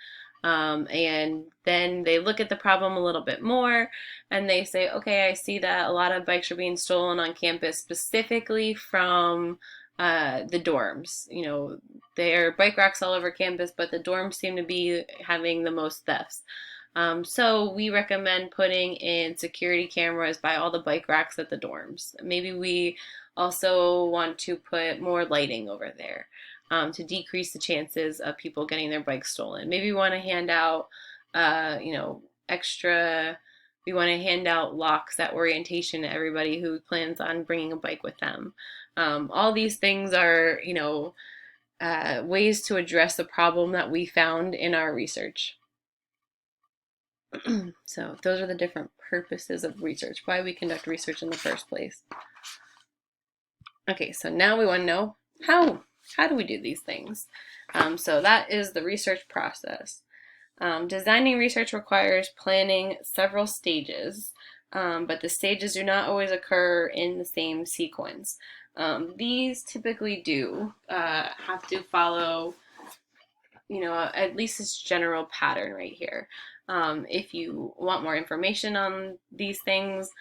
And then they look at the problem a little bit more and they say, okay, I see that a lot of bikes are being stolen on campus, specifically from the dorms. You know, there are bike racks all over campus, but the dorms seem to be having the most thefts. So we recommend putting in security cameras by all the bike racks at the dorms. Maybe we also want to put more lighting over there to decrease the chances of people getting their bikes stolen. Maybe we want to hand out, extra. We want to hand out locks at orientation to everybody who plans on bringing a bike with them. All these things are, ways to address the problem that we found in our research. So those are the different purposes of research, why we conduct research in the first place. Okay, so now we want to know how do we do these things? So that is the research process. Designing research requires planning several stages, but the stages do not always occur in the same sequence. These typically do have to follow, at least this general pattern right here. If you want more information on these things,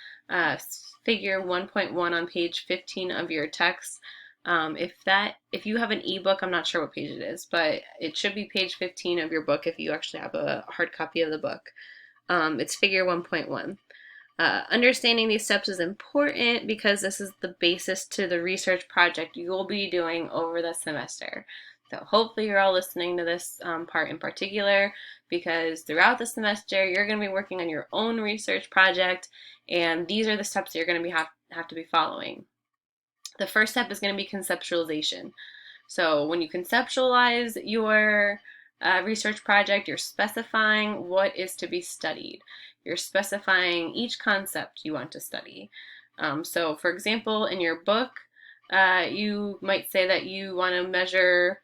figure 1.1 on page 15 of your text. If you have an ebook, I'm not sure what page it is, but it should be page 15 of your book if you actually have a hard copy of the book. It's figure 1.1. Understanding these steps is important because this is the basis to the research project you'll be doing over the semester. So hopefully you're all listening to this part in particular, because throughout the semester you're going to be working on your own research project, and these are the steps that you're going to have to be following. The first step is going to be conceptualization. So when you conceptualize your research project, you're specifying what is to be studied. You're specifying each concept you want to study. So for example, in your book, you might say that you want to measure,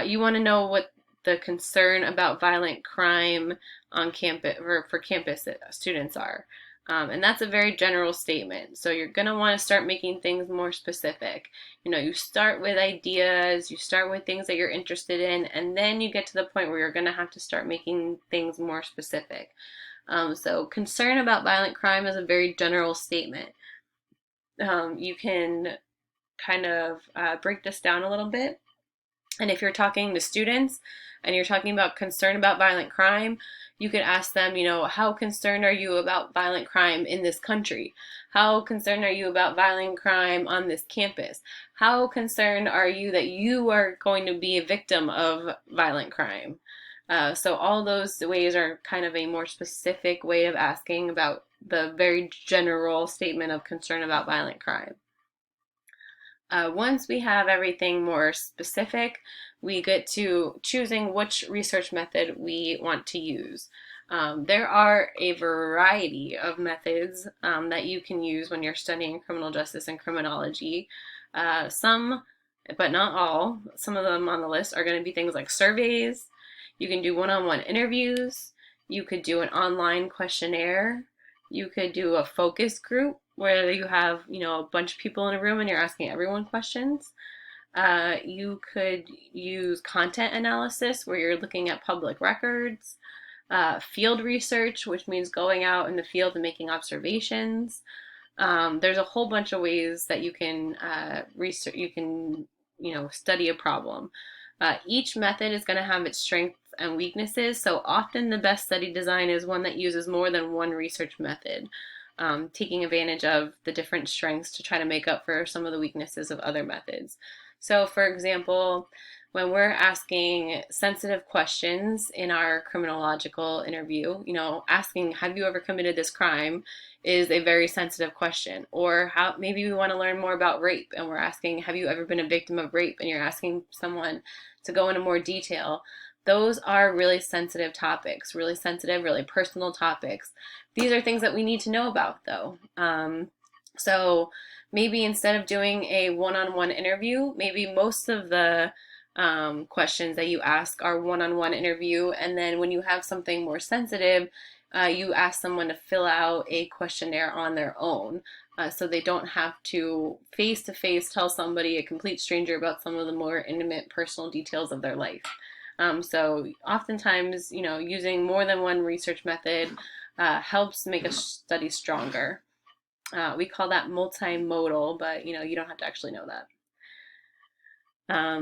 you want to know what the concern about violent crime on campus for campus students are. And that's a very general statement. So you're going to want to start making things more specific. You start with ideas, you start with things that you're interested in, and then you get to the point where you're going to have to start making things more specific. So concern about violent crime is a very general statement. You can kind of break this down a little bit. And if you're talking to students and you're talking about concern about violent crime, you could ask them, how concerned are you about violent crime in this country? How concerned are you about violent crime on this campus? How concerned are you that you are going to be a victim of violent crime? So all those ways are kind of a more specific way of asking about the very general statement of concern about violent crime. Once we have everything more specific, we get to choosing which research method we want to use. There are a variety of methods that you can use when you're studying criminal justice and criminology. Some, but not all, some of them on the list are going to be things like surveys. You can do one-on-one interviews. You could do an online questionnaire. You could do a focus group where you have, a bunch of people in a room and you're asking everyone questions. You could use content analysis where you're looking at public records. Field research, which means going out in the field and making observations. There's a whole bunch of ways that you can research. You can, study a problem. Each method is going to have its strengths and weaknesses. So often the best study design is one that uses more than one research method, taking advantage of the different strengths to try to make up for some of the weaknesses of other methods. So for example, when we're asking sensitive questions in our criminological interview, asking, have you ever committed this crime, is a very sensitive question. Or maybe we want to learn more about rape and we're asking, have you ever been a victim of rape? And you're asking someone to go into more detail. Those are really sensitive topics, really sensitive, really personal topics. These are things that we need to know about though. So maybe instead of doing a one-on-one interview, maybe most of the questions that you ask are one-on-one interview, and then when you have something more sensitive, you ask someone to fill out a questionnaire on their own, so they don't have to face-to-face tell somebody, a complete stranger, about some of the more intimate personal details of their life. So oftentimes, using more than one research method helps make a study stronger. We call that multimodal, but you don't have to actually know that.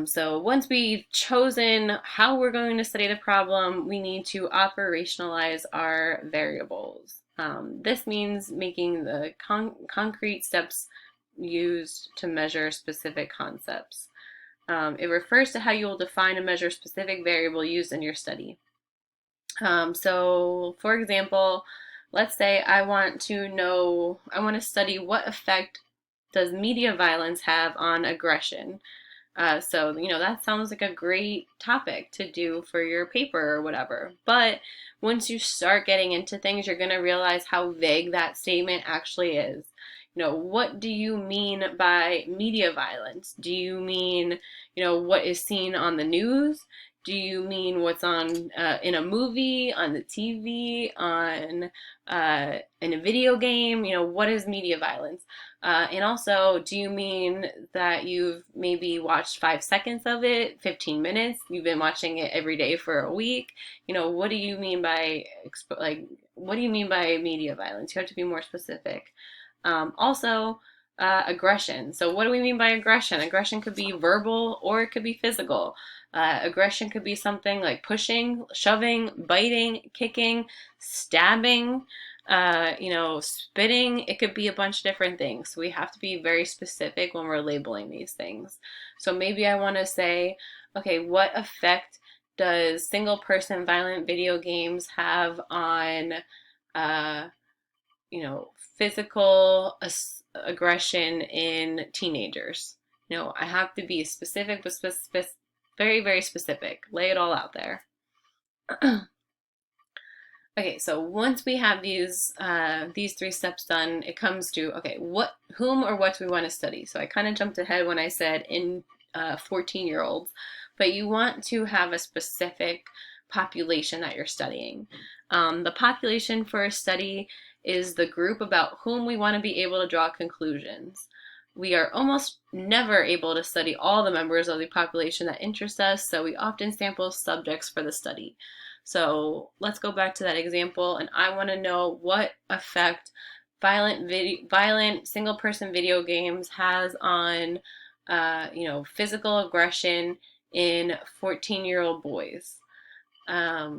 So once we've chosen how we're going to study the problem, we need to operationalize our variables. This means making the concrete steps used to measure specific concepts. It refers to how you will define and measure specific variable used in your study. So for example, let's say I want to study what effect does media violence have on aggression. So, that sounds like a great topic to do for your paper or whatever. But once you start getting into things, you're going to realize how vague that statement actually is. What do you mean by media violence? Do you mean, what is seen on the news? Do you mean what's on in a movie, on the TV, in a video game? What is media violence? And also, do you mean that you've maybe watched 5 seconds of it, 15 minutes? You've been watching it every day for a week? What do you mean by what do you mean by media violence? You have to be more specific. Also, aggression. So, what do we mean by aggression? Aggression could be verbal or it could be physical. Aggression could be something like pushing, shoving, biting, kicking, stabbing, spitting. It could be a bunch of different things. So we have to be very specific when we're labeling these things. So maybe I want to say, okay, what effect does single person violent video games have on, uh, physical aggression in teenagers? I have to be specific, but very, very specific. Lay it all out there. Okay, so once we have these 3 steps done, it comes to, okay, whom or what do we want to study? So I kind of jumped ahead when I said in 14-year-olds, but you want to have a specific population that you're studying. The population for a study is the group about whom we want to be able to draw conclusions. We are almost never able to study all the members of the population that interest us, so we often sample subjects for the study. So let's go back to that example, and I want to know what effect violent single-person video games has on, physical aggression in 14-year-old boys. I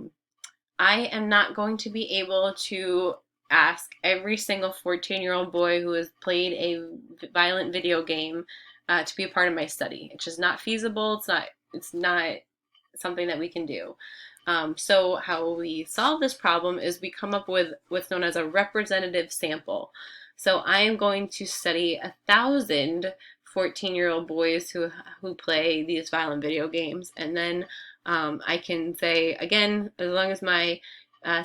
am not going to be able to ask every single 14-year-old boy who has played a violent video game to be a part of my study. It's just not feasible. It's not something that we can do. So how we solve this problem is we come up with what's known as a representative sample. So I am going to study 1,000 14-year-old boys who play these violent video games, and then I can say, again, as long as my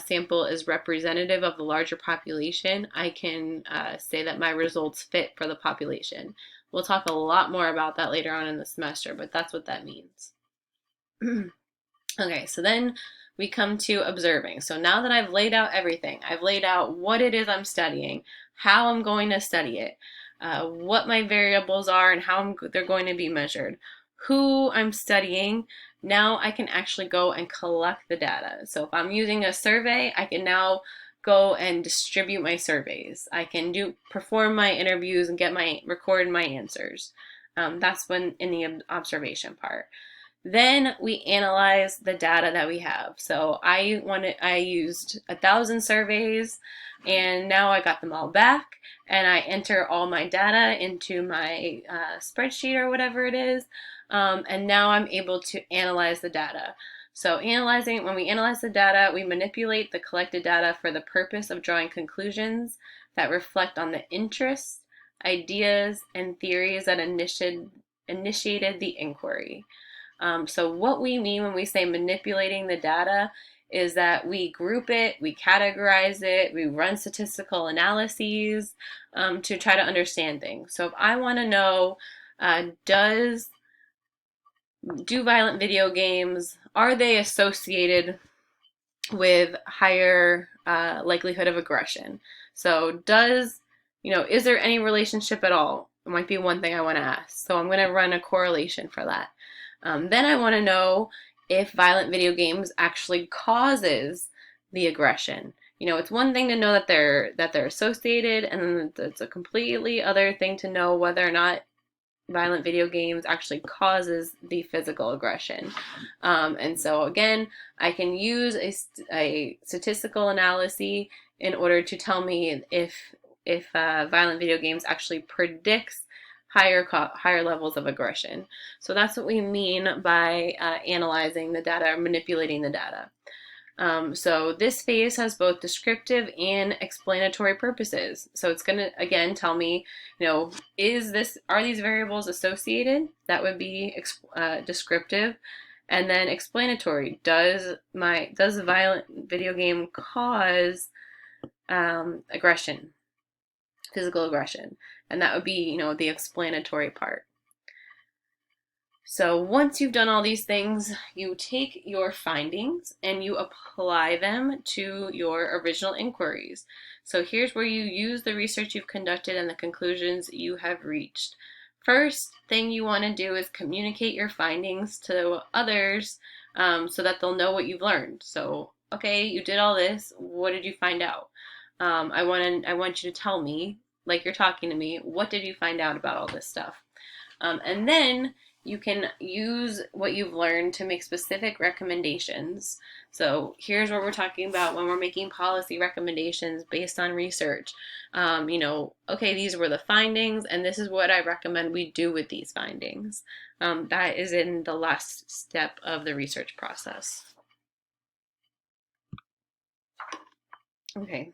sample is representative of the larger population, I can say that my results fit for the population. We'll talk a lot more about that later on in the semester, but that's what that means. Okay, so then we come to observing. So now that I've laid out everything, I've laid out what it is I'm studying, how I'm going to study it, what my variables are and how they're going to be measured, who I'm studying, now I can actually go and collect the data. So if I'm using a survey, I can now go and distribute my surveys. I can perform my interviews and record my answers. That's when in the observation part. Then we analyze the data that we have. So I used 1,000 surveys, and now I got them all back, and I enter all my data into my spreadsheet or whatever it is, and now I'm able to analyze the data. So when we analyze the data, we manipulate the collected data for the purpose of drawing conclusions that reflect on the interests, ideas, and theories that initiated the inquiry. So what we mean when we say manipulating the data is that we group it, we categorize it, we run statistical analyses to try to understand things. So if I want to know, do violent video games, are they associated with higher likelihood of aggression? So is there any relationship at all? It might be one thing I want to ask. So I'm going to run a correlation for that. Then I want to know, if violent video games actually causes the aggression. You know, it's one thing to know that they're associated, and then it's a completely other thing to know whether or not violent video games actually causes the physical aggression. And so again, I can use a statistical analysis in order to tell me if violent video games actually predicts higher levels of aggression. So that's what we mean by analyzing the data or manipulating the data. So this phase has both descriptive and explanatory purposes. So it's going to, again, tell me, you know, are these variables associated? That would be descriptive. And then explanatory, does the violent video game cause aggression, physical aggression? And that would be, you know, the explanatory part. So once you've done all these things, you take your findings and you apply them to your original inquiries. So here's where you use the research you've conducted and the conclusions you have reached. First thing you want to do is communicate your findings to others so that they'll know what you've learned. So, okay, you did all this. What did you find out? I want you to tell me, like you're talking to me, what did you find out about all this stuff? And then you can use what you've learned to make specific recommendations. So here's what we're talking about when we're making policy recommendations based on research. You know, okay, these were the findings, and this is what I recommend we do with these findings. That is in the last step of the research process. Okay.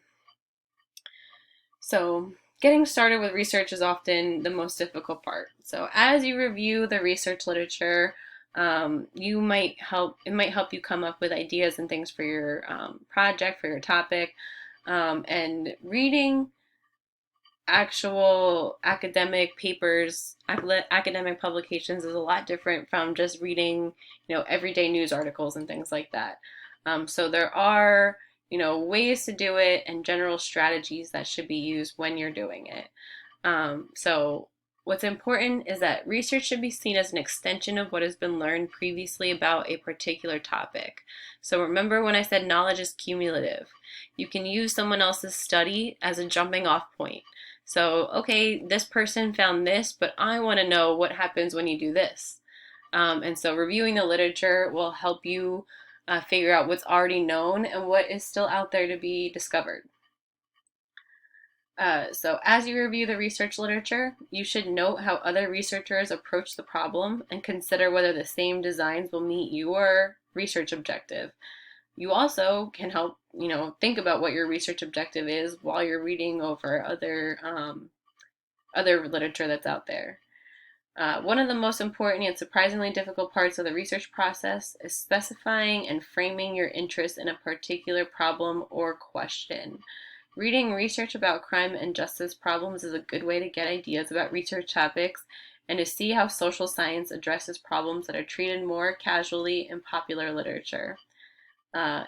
So getting started with research is often the most difficult part. So as you review the research literature, it might help you come up with ideas and things for your project, for your topic, and reading actual academic papers, academic publications is a lot different from just reading, you know, everyday news articles and things like that. So there are, you know, ways to do it and general strategies that should be used when you're doing it. So what's important is that research should be seen as an extension of what has been learned previously about a particular topic. So remember when I said knowledge is cumulative. You can use someone else's study as a jumping off point. So, okay, this person found this, but I want to know what happens when you do this. And so reviewing the literature will help you figure out what's already known and what is still out there to be discovered. So as you review the research literature, you should note how other researchers approach the problem and consider whether the same designs will meet your research objective. You also can help, you know, think about what your research objective is while you're reading over other literature that's out there. One of the most important and surprisingly difficult parts of the research process is specifying and framing your interest in a particular problem or question. Reading research about crime and justice problems is a good way to get ideas about research topics and to see how social science addresses problems that are treated more casually in popular literature.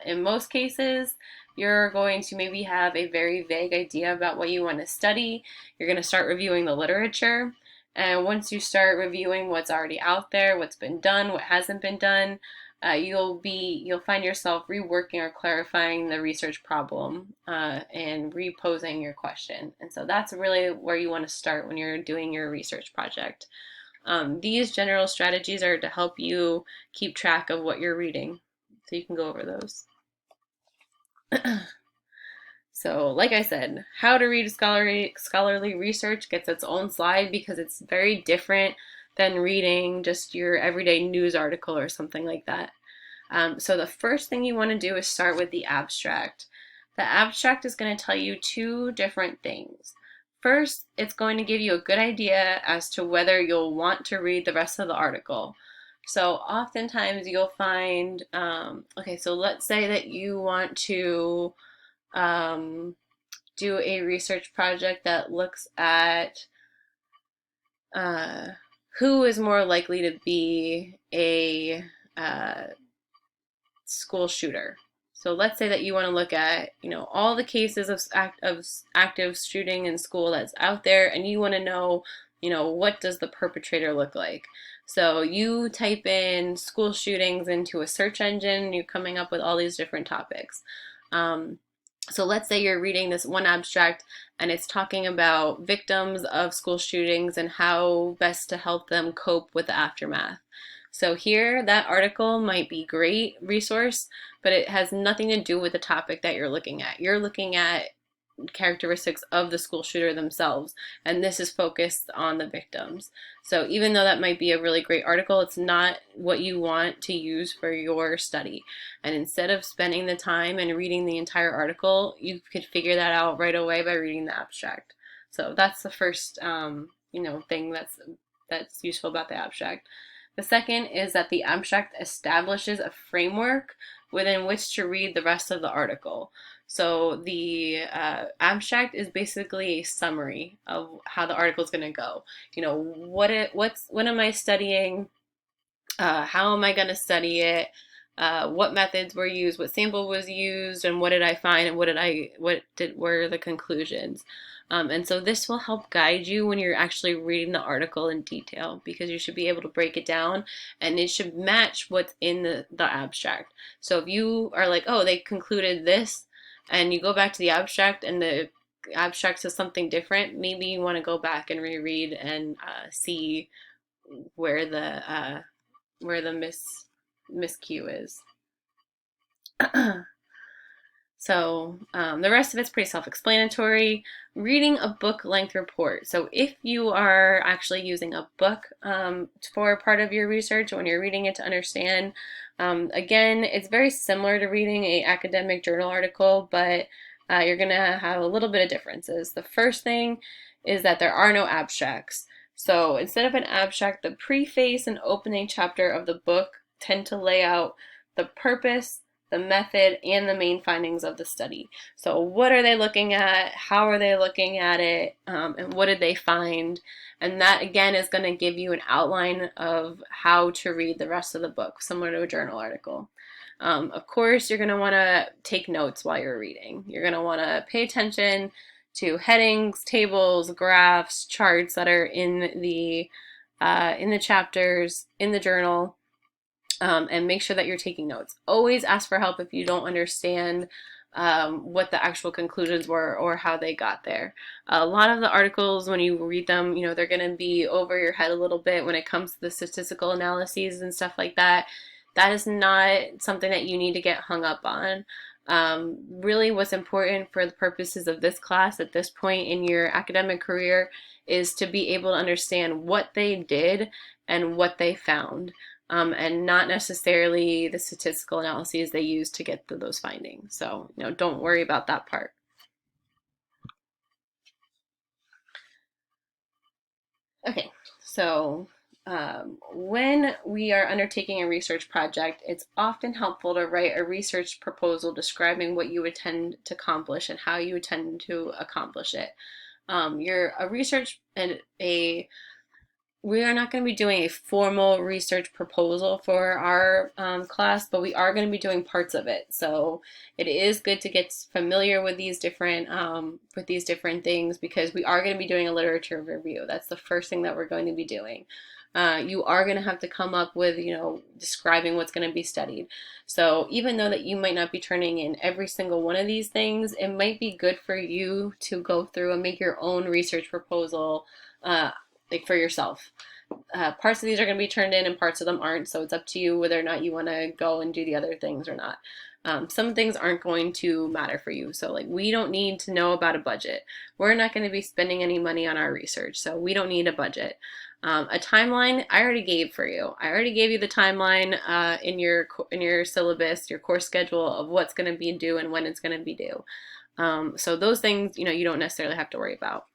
In most cases, you're going to maybe have a very vague idea about what you want to study. You're going to start reviewing the literature. And once you start reviewing what's already out there, what's been done, what hasn't been done, you'll find yourself reworking or clarifying the research problem and reposing your question. And so that's really where you want to start when you're doing your research project. These general strategies are to help you keep track of what you're reading. So you can go over those. So, like I said, how to read scholarly research gets its own slide because it's very different than reading just your everyday news article or something like that. So the first thing you want to do is start with the abstract. The abstract is going to tell you two different things. First, it's going to give you a good idea as to whether you'll want to read the rest of the article. So oftentimes you'll find, okay, so let's say that you want to do a research project that looks at who is more likely to be a school shooter. So let's say that you want to look at, you know, all the cases of active shooting in school that's out there, and you want to know what does the perpetrator look like? So you type in school shootings into a search engine, you're coming up with all these different topics. Um, so let's say you're reading this one abstract and it's talking about victims of school shootings and how best to help them cope with the aftermath. So here, that article might be a great resource, but it has nothing to do with the topic that you're looking at. You're looking at characteristics of the school shooter themselves, and this is focused on the victims. So even though that might be a really great article, it's not what you want to use for your study. And instead of spending the time and reading the entire article, you could figure that out right away by reading the abstract. So that's the first thing that's useful about the abstract. The second is that the abstract establishes a framework within which to read the rest of the article. So the abstract is basically a summary of how the article is going to go. What am I studying? How am I going to study it? What methods were used? What sample was used? And what did I find? And what were the conclusions? And so this will help guide you when you're actually reading the article in detail, because you should be able to break it down and it should match what's in the abstract. So if you are like, oh, they concluded this, and you go back to the abstract and the abstract says something different, maybe you want to go back and reread and see where the miscue is. So the rest of it's pretty self-explanatory. Reading a book-length report. So if you are actually using a book for part of your research, when you're reading it to understand, again, it's very similar to reading an academic journal article, but you're going to have a little bit of differences. The first thing is that there are no abstracts. So instead of an abstract, the preface and opening chapter of the book tend to lay out the purpose, the method, and the main findings of the study. So what are they looking at? How are they looking at it? And what did they find? And that, again, is going to give you an outline of how to read the rest of the book, similar to a journal article. Of course, you're going to want to take notes while you're reading. You're going to want to pay attention to headings, tables, graphs, charts that are in the chapters, in the journal. And make sure that you're taking notes. Always ask for help if you don't understand what the actual conclusions were or how they got there. A lot of the articles, when you read them, they're going to be over your head a little bit when it comes to the statistical analyses and stuff like that. That is not something that you need to get hung up on. Really, what's important for the purposes of this class at this point in your academic career is to be able to understand what they did and what they found. And not necessarily the statistical analyses they use to get to those findings. So, don't worry about that part. Okay, so when we are undertaking a research project, it's often helpful to write a research proposal describing what you intend to accomplish and how you intend to accomplish it. We are not going to be doing a formal research proposal for our class, but we are going to be doing parts of it. So it is good to get familiar with these different things, because we are going to be doing a literature review. That's the first thing that we're going to be doing. You are going to have to come up with, describing what's going to be studied. So even though that you might not be turning in every single one of these things, it might be good for you to go through and make your own research proposal like for yourself. Parts of these are going to be turned in and parts of them aren't, so it's up to you whether or not you want to go and do the other things or not. Some things aren't going to matter for you, so like we don't need to know about a budget. We're not going to be spending any money on our research, so we don't need a budget. A timeline I already gave for you. I already gave you the timeline in your syllabus, your course schedule of what's going to be due and when it's going to be due. So those things, you don't necessarily have to worry about.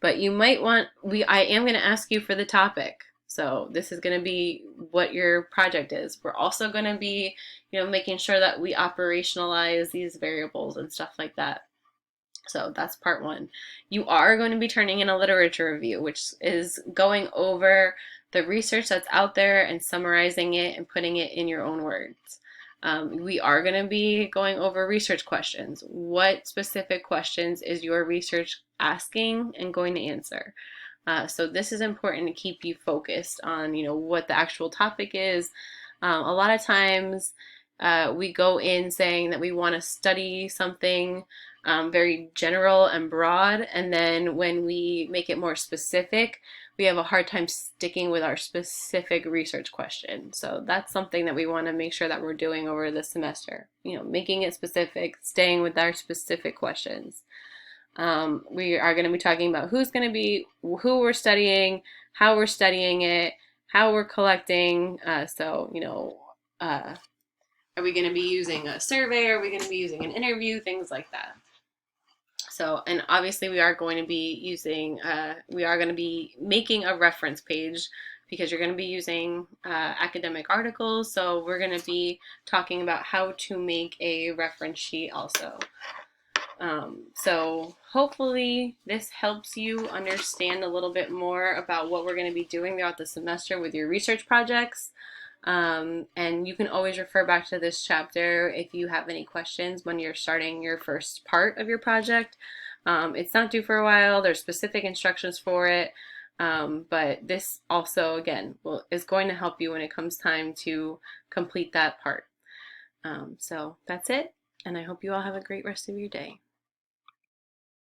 But you might want, I am going to ask you for the topic. So this is going to be what your project is. We're also going to be, making sure that we operationalize these variables and stuff like that. So that's part one. You are going to be turning in a literature review, which is going over the research that's out there and summarizing it and putting it in your own words. We are going to be going over research questions. What specific questions is your research asking and going to answer? So this is important to keep you focused on, what the actual topic is. A lot of times we go in saying that we want to study something very general and broad, and then when we make it more specific, we have a hard time sticking with our specific research question. So that's something that we want to make sure that we're doing over the semester, making it specific, staying with our specific questions. We are going to be talking about who we're studying, how we're studying it, how we're collecting. Are we going to be using a survey? Are we going to be using an interview? Things like that. So, and obviously we are going to be making a reference page because you're going to be using academic articles. So we're going to be talking about how to make a reference sheet also. So hopefully this helps you understand a little bit more about what we're going to be doing throughout the semester with your research projects. And you can always refer back to this chapter if you have any questions when you're starting your first part of your project. It's not due for a while. There's specific instructions for it. But this also, again, is going to help you when it comes time to complete that part. So that's it. And I hope you all have a great rest of your day.